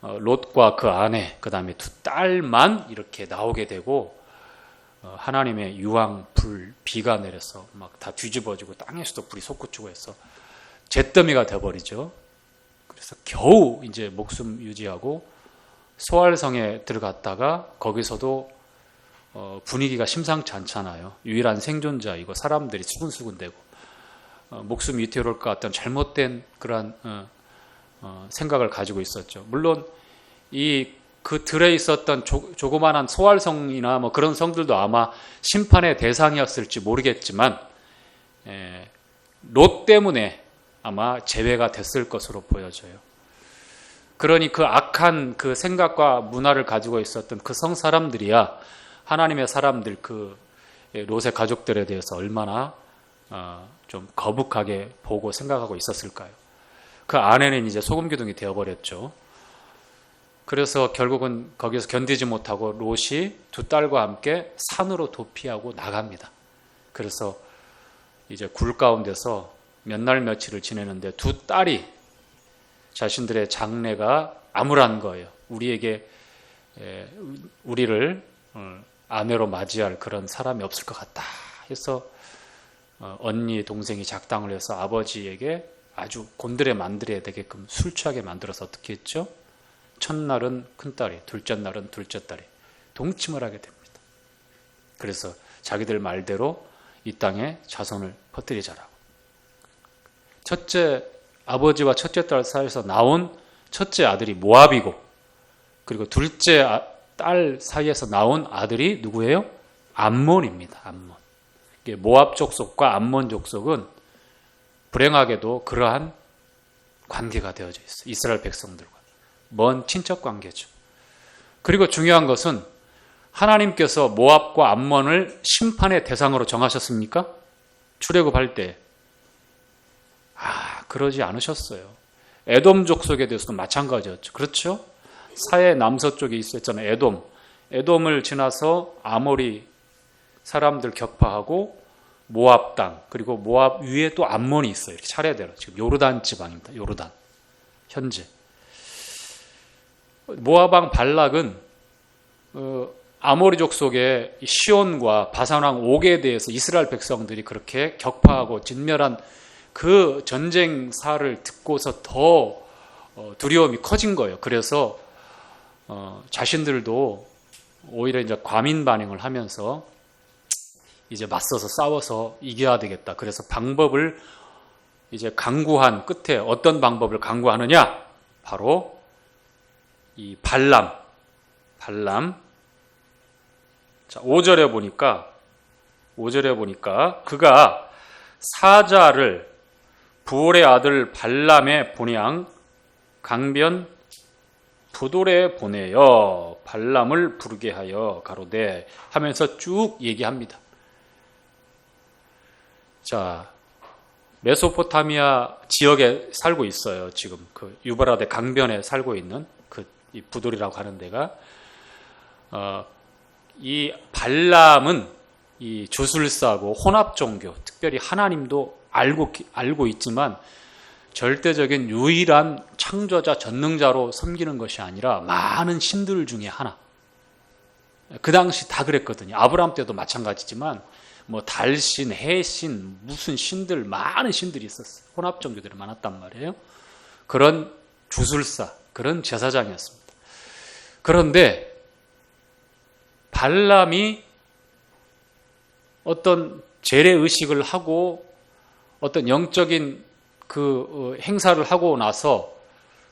롯과 그 아내, 그 다음에 2딸만 이렇게 나오게 되고 하나님의 유황, 비가 내려서 막 다 뒤집어지고 땅에서도 불이 솟구치고 해서 잿더미가 되어버리죠. 그래서 겨우 이제 목숨 유지하고 소알성에 들어갔다가 거기서도 분위기가 심상치 않잖아요. 유일한 생존자이고 사람들이 수군수군대고 목숨 위태로울 것 같던 잘못된 그러한 생각을 가지고 있었죠. 물론 그 들에 있었던 조그만한 소알성이나 뭐 그런 성들도 아마 심판의 대상이었을지 모르겠지만 롯 때문에 아마 제외가 됐을 것으로 보여져요. 그러니 그 악한 그 생각과 문화를 가지고 있었던 그 성 사람들이야 하나님의 사람들 그 롯의 가족들에 대해서 얼마나 좀 거북하게 보고 생각하고 있었을까요? 그 아내는 이제 소금기둥이 되어버렸죠. 그래서 결국은 거기서 견디지 못하고 롯이 2딸과 함께 산으로 도피하고 나갑니다. 그래서 이제 굴 가운데서 몇 날 며칠을 지내는데 2딸이 자신들의 장래가 암울한 거예요. 우리를 아내로 맞이할 그런 사람이 없을 것 같다. 해서 언니 동생이 작당을 해서 아버지에게 아주 곤드레 만들어야 되게끔 술 취하게 만들어서 어떻게 했죠? 첫날은 큰딸이, 둘째 날은 둘째 딸이 동침을 하게 됩니다. 그래서 자기들 말대로 이 땅에 자손을 퍼뜨리자라고. 첫째 아버지와 첫째 딸 사이에서 나온 첫째 아들이 모압이고, 그리고 둘째 딸 사이에서 나온 아들이 누구예요? 암몬입니다. 암몬. 모압 족속과 암몬 족속은 불행하게도 그러한 관계가 되어져 있어요. 이스라엘 백성들과 먼 친척 관계죠. 그리고 중요한 것은 하나님께서 모압과 암몬을 심판의 대상으로 정하셨습니까? 출애굽할 때 그러지 않으셨어요. 에돔 족속에 대해서도 마찬가지였죠. 그렇죠? 사해 남서쪽에 있었잖아요. 에돔을 지나서 아모리 사람들 격파하고 모압 땅, 그리고 모압 위에 또 암몬이 있어요. 이렇게 차례대로. 지금 요르단 지방입니다. 요르단. 현재. 모압 왕 발락은 아모리족 속의 시온과 바산왕 옥에 대해서 이스라엘 백성들이 그렇게 격파하고 진멸한 그 전쟁사를 듣고서 더 두려움이 커진 거예요. 그래서 자신들도 오히려 이제 과민 반응을 하면서 이제 맞서서 싸워서 이겨야 되겠다. 그래서 방법을 이제 강구한 끝에 어떤 방법을 강구하느냐? 바로 이 발람. 자, 5절에 보니까 그가 사자를 부올의 아들 발람의 본향 강변 부돌에 보내어 발람을 부르게 하여 가로되 하면서 쭉 얘기합니다. 자, 메소포타미아 지역에 살고 있어요. 지금 그 유브라데 강변에 살고 있는 이 부돌이라고 하는 데가 이 발람은 이 주술사고 혼합 종교, 특별히 하나님도 알고 있지만 절대적인 유일한 창조자 전능자로 섬기는 것이 아니라 많은 신들 중에 하나. 그 당시 다 그랬거든요. 아브라함 때도 마찬가지지만 뭐 달신, 해신, 무슨 신들, 많은 신들이 있었어요. 혼합 종교들이 많았단 말이에요. 그런 주술사, 그런 제사장이었습니다. 그런데 발람이 어떤 재래의식을 하고 어떤 영적인 그 행사를 하고 나서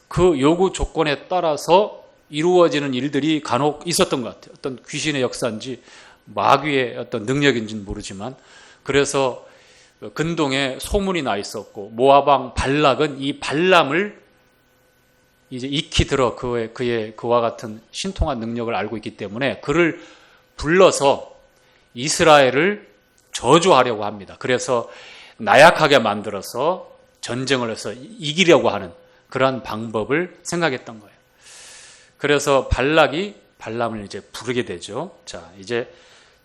그 요구 조건에 따라서 이루어지는 일들이 간혹 있었던 것 같아요. 어떤 귀신의 역사인지 마귀의 어떤 능력인지는 모르지만, 그래서 근동에 소문이 나 있었고 모압왕 발락은 이 발람을 이제 익히 들어 그와 같은 신통한 능력을 알고 있기 때문에 그를 불러서 이스라엘을 저주하려고 합니다. 그래서 나약하게 만들어서 전쟁을 해서 이기려고 하는 그러한 방법을 생각했던 거예요. 그래서 발락이 발람을 이제 부르게 되죠. 자, 이제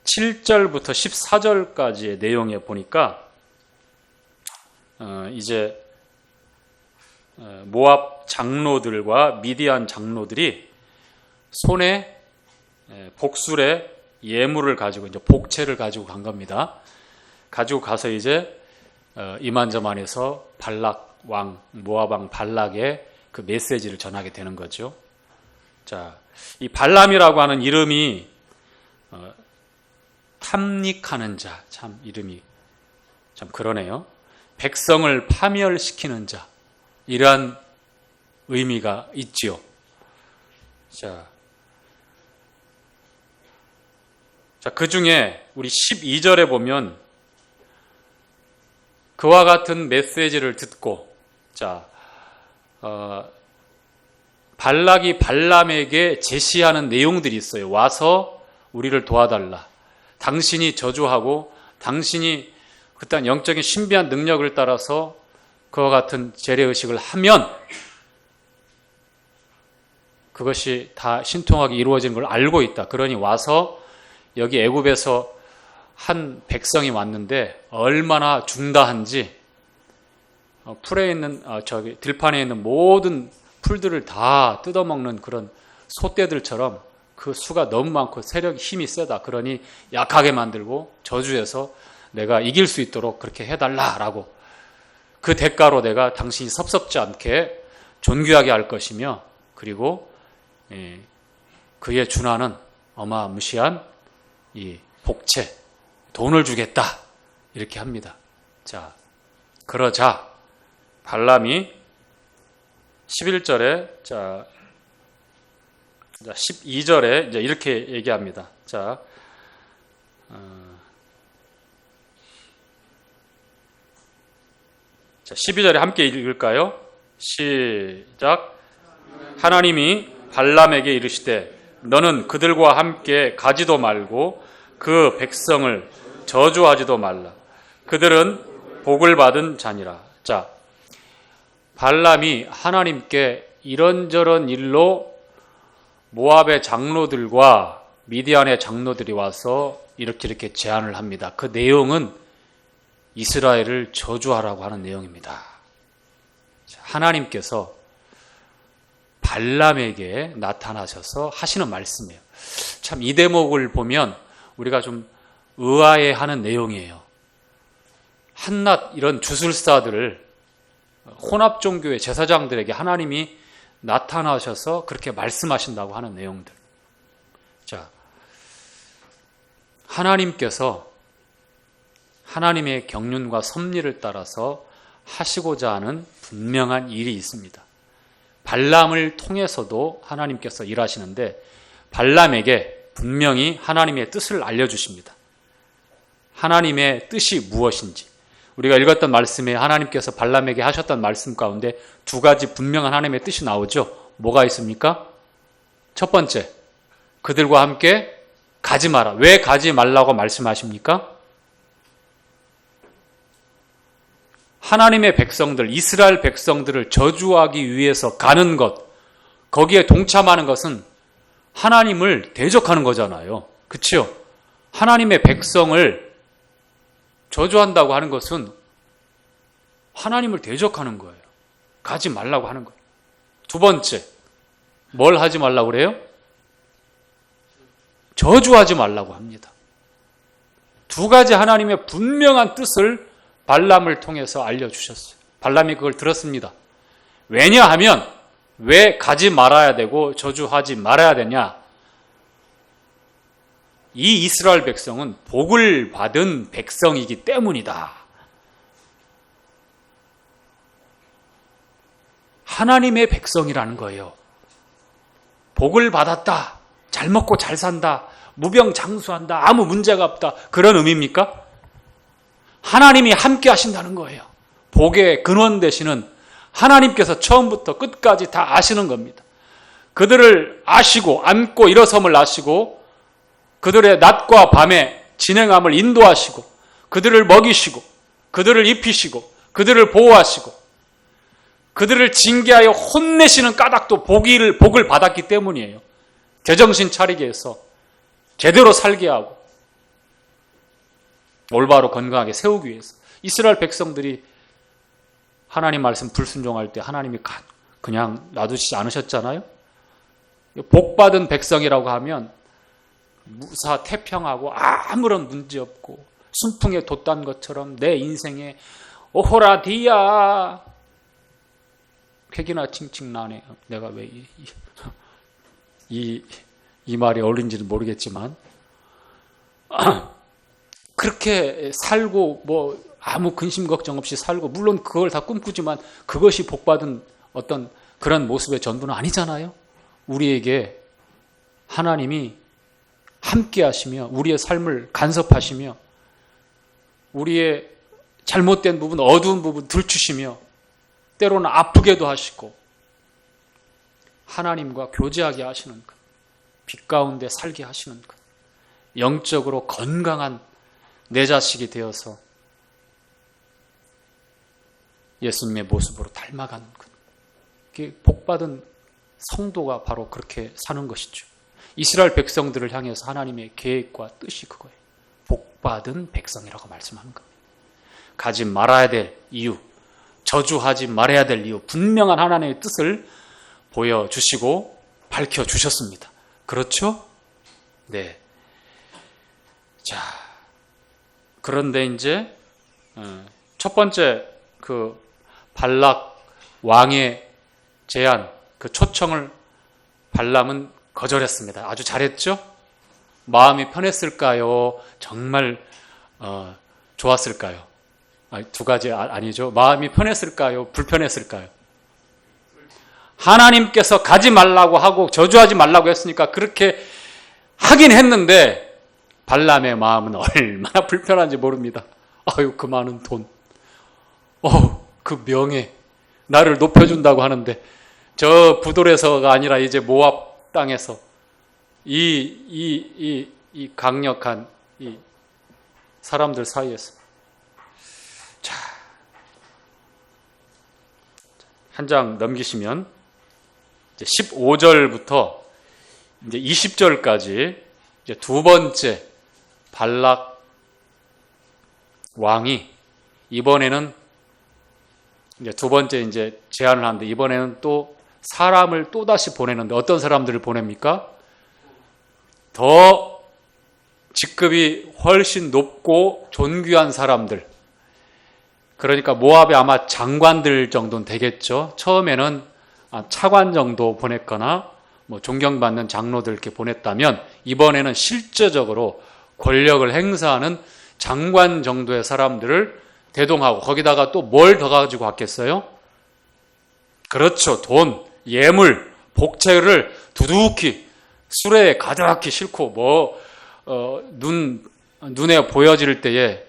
7절부터 14절까지의 내용에 보니까 이제 모압 장로들과 미디안 장로들이 손에 복술의 예물을 가지고 이제 복채를 가지고 간 겁니다. 가지고 가서 이제 이만저만해서 발락 왕, 모압 왕 발락의 그 메시지를 전하게 되는 거죠. 자, 이 발람이라고 하는 이름이 탐닉하는 자, 참 이름이 참 그러네요. 백성을 파멸시키는 자, 이러한 의미가 있지요. 자, 그 중에 우리 12절에 보면 그와 같은 메시지를 듣고, 자, 발락이 발람에게 제시하는 내용들이 있어요. 와서 우리를 도와달라. 당신이 저주하고 당신이 그딴 영적인 신비한 능력을 따라서 그와 같은 재래의식을 하면 그것이 다 신통하게 이루어지는 걸 알고 있다. 그러니 와서 여기 애굽에서 한 백성이 왔는데 얼마나 중다한지 풀에 있는 들판에 있는 모든 풀들을 다 뜯어먹는 그런 소떼들처럼 그 수가 너무 많고 세력이 힘이 세다. 그러니 약하게 만들고 저주해서 내가 이길 수 있도록 그렇게 해달라라고, 그 대가로 내가 당신이 섭섭지 않게 존귀하게 할 것이며, 그리고 그에 준하는 어마무시한 이 복채, 돈을 주겠다, 이렇게 합니다. 자, 그러자 발람이 11절에, 자 12절에 이제 이렇게 얘기합니다. 자, 12절에 함께 읽을까요? 시작. 하나님이 발람에게 이르시되 너는 그들과 함께 가지도 말고 그 백성을 저주하지도 말라. 그들은 복을 받은 자니라. 자, 발람이 하나님께 이런저런 일로 모압의 장로들과 미디안의 장로들이 와서 이렇게 제안을 합니다. 그 내용은 이스라엘을 저주하라고 하는 내용입니다. 하나님께서 발람에게 나타나셔서 하시는 말씀이에요. 참 이 대목을 보면 우리가 좀 의아해하는 내용이에요. 한낱 이런 주술사들을, 혼합종교의 제사장들에게 하나님이 나타나셔서 그렇게 말씀하신다고 하는 내용들. 자, 하나님께서 하나님의 경륜과 섭리를 따라서 하시고자 하는 분명한 일이 있습니다. 발람을 통해서도 하나님께서 일하시는데 발람에게 분명히 하나님의 뜻을 알려주십니다. 하나님의 뜻이 무엇인지, 우리가 읽었던 말씀에 하나님께서 발람에게 하셨던 말씀 가운데 두 가지 분명한 하나님의 뜻이 나오죠. 뭐가 있습니까? 첫 번째, 그들과 함께 가지 마라. 왜 가지 말라고 말씀하십니까? 하나님의 백성들, 이스라엘 백성들을 저주하기 위해서 가는 것, 거기에 동참하는 것은 하나님을 대적하는 거잖아요. 그렇죠? 하나님의 백성을 저주한다고 하는 것은 하나님을 대적하는 거예요. 가지 말라고 하는 거예요. 두 번째, 뭘 하지 말라고 그래요? 저주하지 말라고 합니다. 두 가지 하나님의 분명한 뜻을 발람을 통해서 알려주셨어요. 발람이 그걸 들었습니다. 왜냐하면 왜 가지 말아야 되고 저주하지 말아야 되냐? 이 이스라엘 백성은 복을 받은 백성이기 때문이다. 하나님의 백성이라는 거예요. 복을 받았다. 잘 먹고 잘 산다. 무병장수한다. 아무 문제가 없다. 그런 의미입니까? 하나님이 함께 하신다는 거예요. 복의 근원 되시는 하나님께서 처음부터 끝까지 다 아시는 겁니다. 그들을 아시고 안고 일어섬을 아시고 그들의 낮과 밤의 진행함을 인도하시고 그들을 먹이시고 그들을 입히시고 그들을 보호하시고 그들을 징계하여 혼내시는 까닭도 복을 받았기 때문이에요. 제정신 차리게 해서 제대로 살게 하고 올바로 건강하게 세우기 위해서. 이스라엘 백성들이 하나님 말씀 불순종할 때 하나님이 그냥 놔두시지 않으셨잖아요. 복받은 백성이라고 하면 무사 태평하고 아무런 문제 없고 순풍에 돛단 것처럼 내 인생에 오호라디야 쾌기나 칭칭 나네. 내가 왜 이 말이 어울린지는 모르겠지만 그렇게 살고 뭐 아무 근심 걱정 없이 살고 물론 그걸 다 꿈꾸지만 그것이 복받은 어떤 그런 모습의 전부는 아니잖아요. 우리에게 하나님이 함께 하시며 우리의 삶을 간섭하시며 우리의 잘못된 부분, 어두운 부분 들추시며 때로는 아프게도 하시고 하나님과 교제하게 하시는 것, 빛 가운데 살게 하시는 것, 영적으로 건강한 내 자식이 되어서 예수님의 모습으로 닮아가는 것. 그게 복받은 성도가 바로 그렇게 사는 것이죠. 이스라엘 백성들을 향해서 하나님의 계획과 뜻이 그거예요. 복받은 백성이라고 말씀하는 겁니다. 가지 말아야 될 이유, 저주하지 말아야 될 이유, 분명한 하나님의 뜻을 보여주시고 그런데 이제 첫 번째 그 발락 왕의 제안, 그 초청을 발람은 거절했습니다. 아주 잘했죠? 마음이 편했을까요? 정말 좋았을까요? 두 가지 아니죠. 마음이 편했을까요? 불편했을까요? 하나님께서 가지 말라고 하고 저주하지 말라고 했으니까 그렇게 하긴 했는데 발람의 마음은 얼마나 불편한지 모릅니다. 아유, 그 많은 돈, 그 명예, 나를 높여준다고 하는데 저 부돌에서가 아니라 이제 모압 땅에서 이 강력한 이 사람들 사이에서, 자, 한 장 넘기시면 이제 15절부터 이제 20절까지 이제 두 번째 발락 왕이 이번에는 이제 두 번째 이제 제안을 하는데 이번에는 또 사람을 또 다시 보내는데 어떤 사람들을 보냅니까? 더 직급이 훨씬 높고 존귀한 사람들. 그러니까 모압에 아마 장관들 정도는 되겠죠. 처음에는 차관 정도 보냈거나 뭐 존경받는 장로들 이렇게 보냈다면 이번에는 실제적으로 권력을 행사하는 장관 정도의 사람들을 대동하고 거기다가 또 뭘 더 가지고 왔겠어요? 그렇죠. 돈, 예물, 복채를 두둑히 수레에 가득히 싣고 눈에 보여질 때에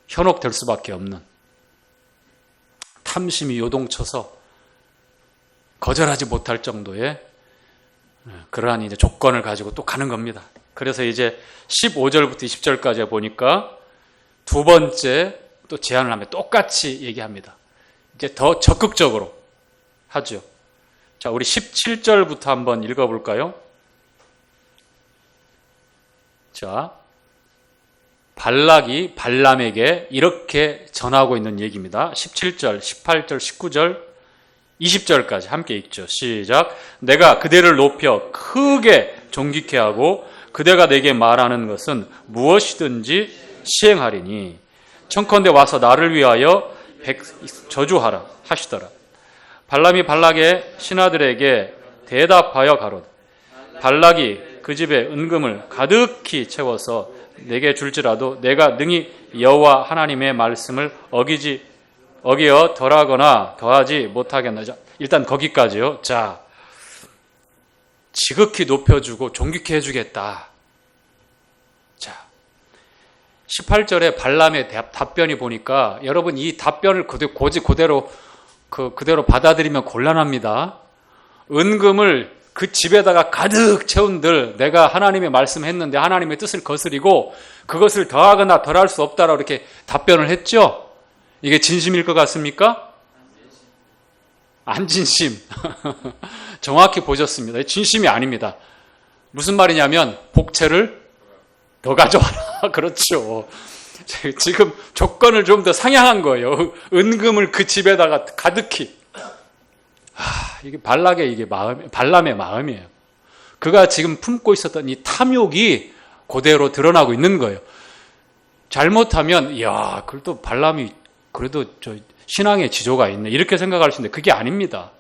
현혹될 수밖에 없는, 탐심이 요동쳐서 거절하지 못할 정도의 그러한 이제 조건을 가지고 또 가는 겁니다. 그래서 이제 15절부터 20절까지 보니까 두 번째 또 제안을 하면 똑같이 얘기합니다. 이제 더 적극적으로 하죠. 자, 우리 17절부터 한번 읽어볼까요? 자, 발락이 발람에게 이렇게 전하고 있는 얘기입니다. 17절, 18절, 19절, 20절까지 함께 읽죠. 시작. 내가 그대를 높여 크게 존귀케 하고 그대가 내게 말하는 것은 무엇이든지 시행하리니 청컨대 와서 나를 위하여 저주하라 하시더라. 발람이 발락의 신하들에게 대답하여 가로되 발락이 그 집에 은금을 가득히 채워서 내게 줄지라도 내가 능히 여호와 하나님의 말씀을 어기어 덜하거나 더하지 못하겠나. 자, 일단 거기까지요. 자, 지극히 높여주고 존귀케 해주겠다. 자, 18절에 발람의 답변이 보니까 여러분 이 답변을 그대로 받아들이면 곤란합니다. 은금을 그 집에다가 가득 채운들 내가 하나님의 말씀했는데 하나님의 뜻을 거스리고 그것을 더하거나 덜할 수 없다라고 이렇게 답변을 했죠. 이게 진심일 것 같습니까? 안 진심. 정확히 보셨습니다. 진심이 아닙니다. 무슨 말이냐면 복채를 더 가져와라. 그렇죠. 지금 조건을 좀 더 상향한 거예요. 은금을 그 집에다가 가득히. 이게 발람의 마음이에요. 그가 지금 품고 있었던 이 탐욕이 그대로 드러나고 있는 거예요. 잘못하면, 그래도 발람이 그래도 신앙의 지조가 있네. 이렇게 생각할 수 있는데 그게 아닙니다.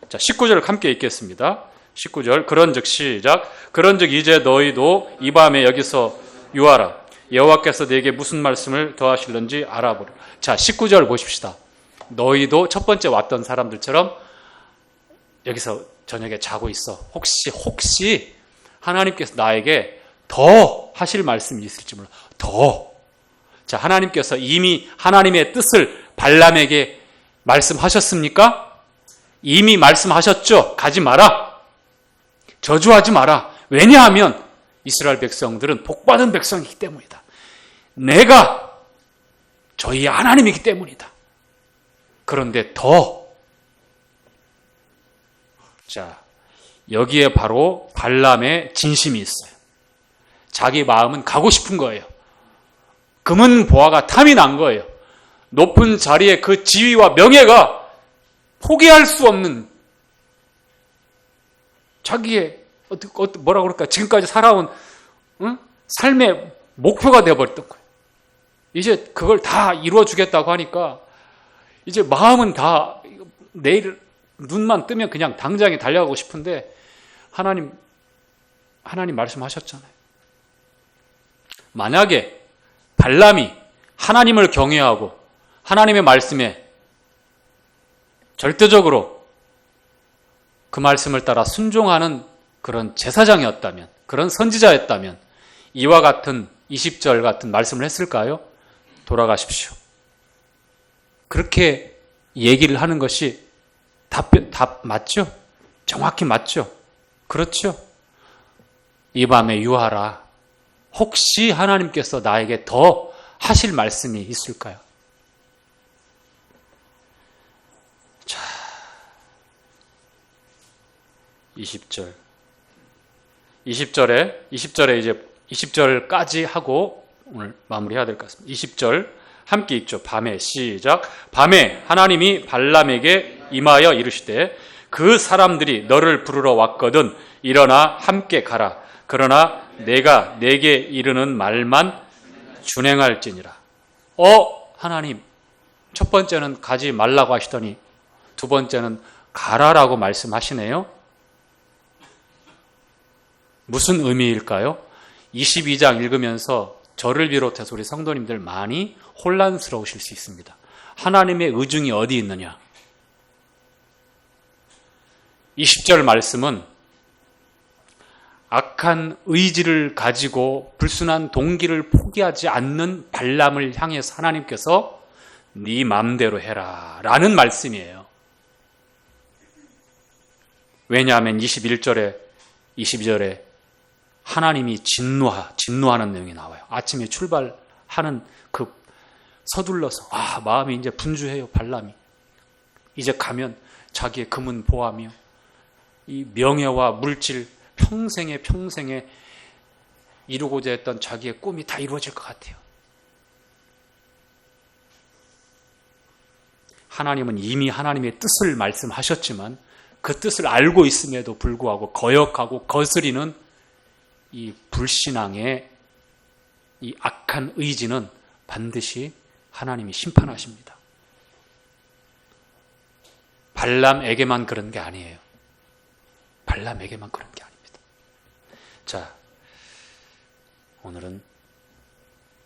자, 19절 함께 읽겠습니다. 19절. 그런즉 시작. 그런즉 이제 너희도 이 밤에 여기서 유하라. 여호와께서 네게 무슨 말씀을 더하실는지 알아보라. 자, 19절 보십시다. 너희도 첫 번째 왔던 사람들처럼 여기서 저녁에 자고 있어. 혹시 하나님께서 나에게 더 하실 말씀이 있을지 몰라. 더. 자, 하나님께서 이미 하나님의 뜻을 발람에게 말씀하셨습니까? 이미 말씀하셨죠. 가지 마라. 저주하지 마라. 왜냐하면 이스라엘 백성들은 복받은 백성이기 때문이다. 내가 저희 하나님이기 때문이다. 그런데 더. 자, 여기에 바로 발람의 진심이 있어요. 자기 마음은 가고 싶은 거예요. 금은 보화가 탐이 난 거예요. 높은 자리에 그 지위와 명예가 포기할 수 없는 자기의 뭐라 그럴까 지금까지 살아온 삶의 목표가 되어버렸던 거예요. 이제 그걸 다 이루어주겠다고 하니까 이제 마음은 다 내일 눈만 뜨면 그냥 당장에 달려가고 싶은데 하나님 말씀하셨잖아요. 만약에 발람이 하나님을 경외하고 하나님의 말씀에 절대적으로 그 말씀을 따라 순종하는 그런 제사장이었다면, 그런 선지자였다면 이와 같은 20절 같은 말씀을 했을까요? 돌아가십시오. 그렇게 얘기를 하는 것이 답 맞죠? 정확히 맞죠? 그렇죠? 이 밤에 유하라. 혹시 하나님께서 나에게 더 하실 말씀이 있을까요? 자, 20절. 20절에 이제 20절까지 하고 오늘 마무리해야 될 것 같습니다. 20절 함께 읽죠. 밤에 시작. 밤에 하나님이 발람에게 임하여 이르시되 그 사람들이 너를 부르러 왔거든 일어나 함께 가라. 그러나 내가 내게 이르는 말만 준행할지니라. 하나님, 첫 번째는 가지 말라고 하시더니 두 번째는 가라라고 말씀하시네요. 무슨 의미일까요? 22장 읽으면서 저를 비롯해서 우리 성도님들 많이 혼란스러우실 수 있습니다. 하나님의 의중이 어디 있느냐? 20절 말씀은 악한 의지를 가지고 불순한 동기를 포기하지 않는 발람을 향해서 하나님께서 네 맘대로 해라 라는 말씀이에요. 왜냐하면 21절에 22절에 하나님이 진노하는 내용이 나와요. 아침에 출발하는 그 서둘러서 마음이 이제 분주해요. 발람이 이제 가면 자기의 금은 보하며 이 명예와 물질 평생에 이루고자 했던 자기의 꿈이 다 이루어질 것 같아요. 하나님은 이미 하나님의 뜻을 말씀하셨지만 그 뜻을 알고 있음에도 불구하고 거역하고 거스리는 이 불신앙의 이 악한 의지는 반드시 하나님이 심판하십니다. 발람에게만 그런 게 아니에요. 발람에게만 그런 게 아닙니다. 자, 오늘은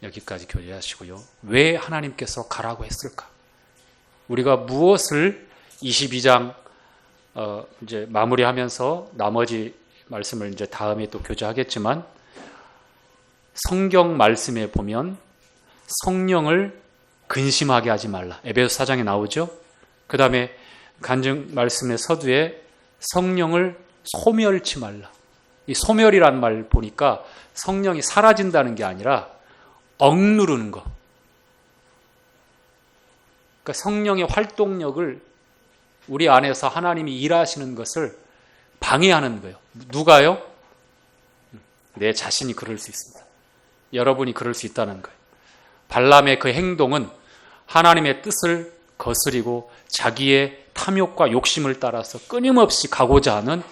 여기까지 교제하시고요. 왜 하나님께서 가라고 했을까? 우리가 무엇을 22장 이제 마무리하면서 나머지 말씀을 이제 다음에 또 교제하겠지만 성경 말씀에 보면 성령을 근심하게 하지 말라. 에베소 4장에 나오죠. 그 다음에 간증 말씀의 서두에 성령을 소멸치 말라. 이 소멸이라는 말 보니까 성령이 사라진다는 게 아니라 억누르는 거. 그러니까 성령의 활동력을 우리 안에서 하나님이 일하시는 것을 방해하는 거예요. 누가요? 내 자신이 그럴 수 있습니다. 여러분이 그럴 수 있다는 거예요. 발람의 그 행동은 하나님의 뜻을 거스리고 자기의 탐욕과 욕심을 따라서 끊임없이 가고자 하는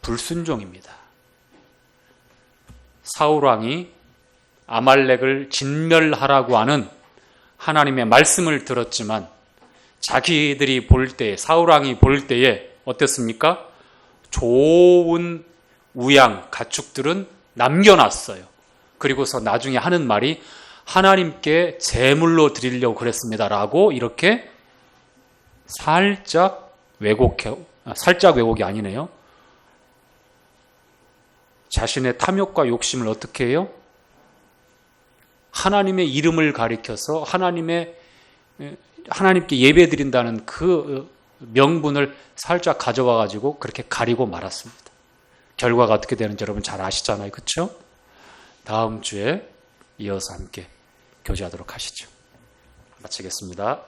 불순종입니다. 사울왕이 아말렉을 진멸하라고 하는 하나님의 말씀을 들었지만 자기들이 볼 때에, 사울왕이 볼 때에 어땠습니까? 좋은 우양, 가축들은 남겨놨어요. 그리고서 나중에 하는 말이 하나님께 제물로 드리려고 그랬습니다 라고 이렇게 살짝 왜곡이 아니네요. 자신의 탐욕과 욕심을 어떻게 해요? 하나님의 이름을 가리켜서 하나님께 예배 드린다는 그 명분을 살짝 가져와 가지고 그렇게 가리고 말았습니다. 결과가 어떻게 되는지 여러분 잘 아시잖아요. 그렇죠? 다음 주에 이어서 함께 교제하도록 하시죠. 마치겠습니다.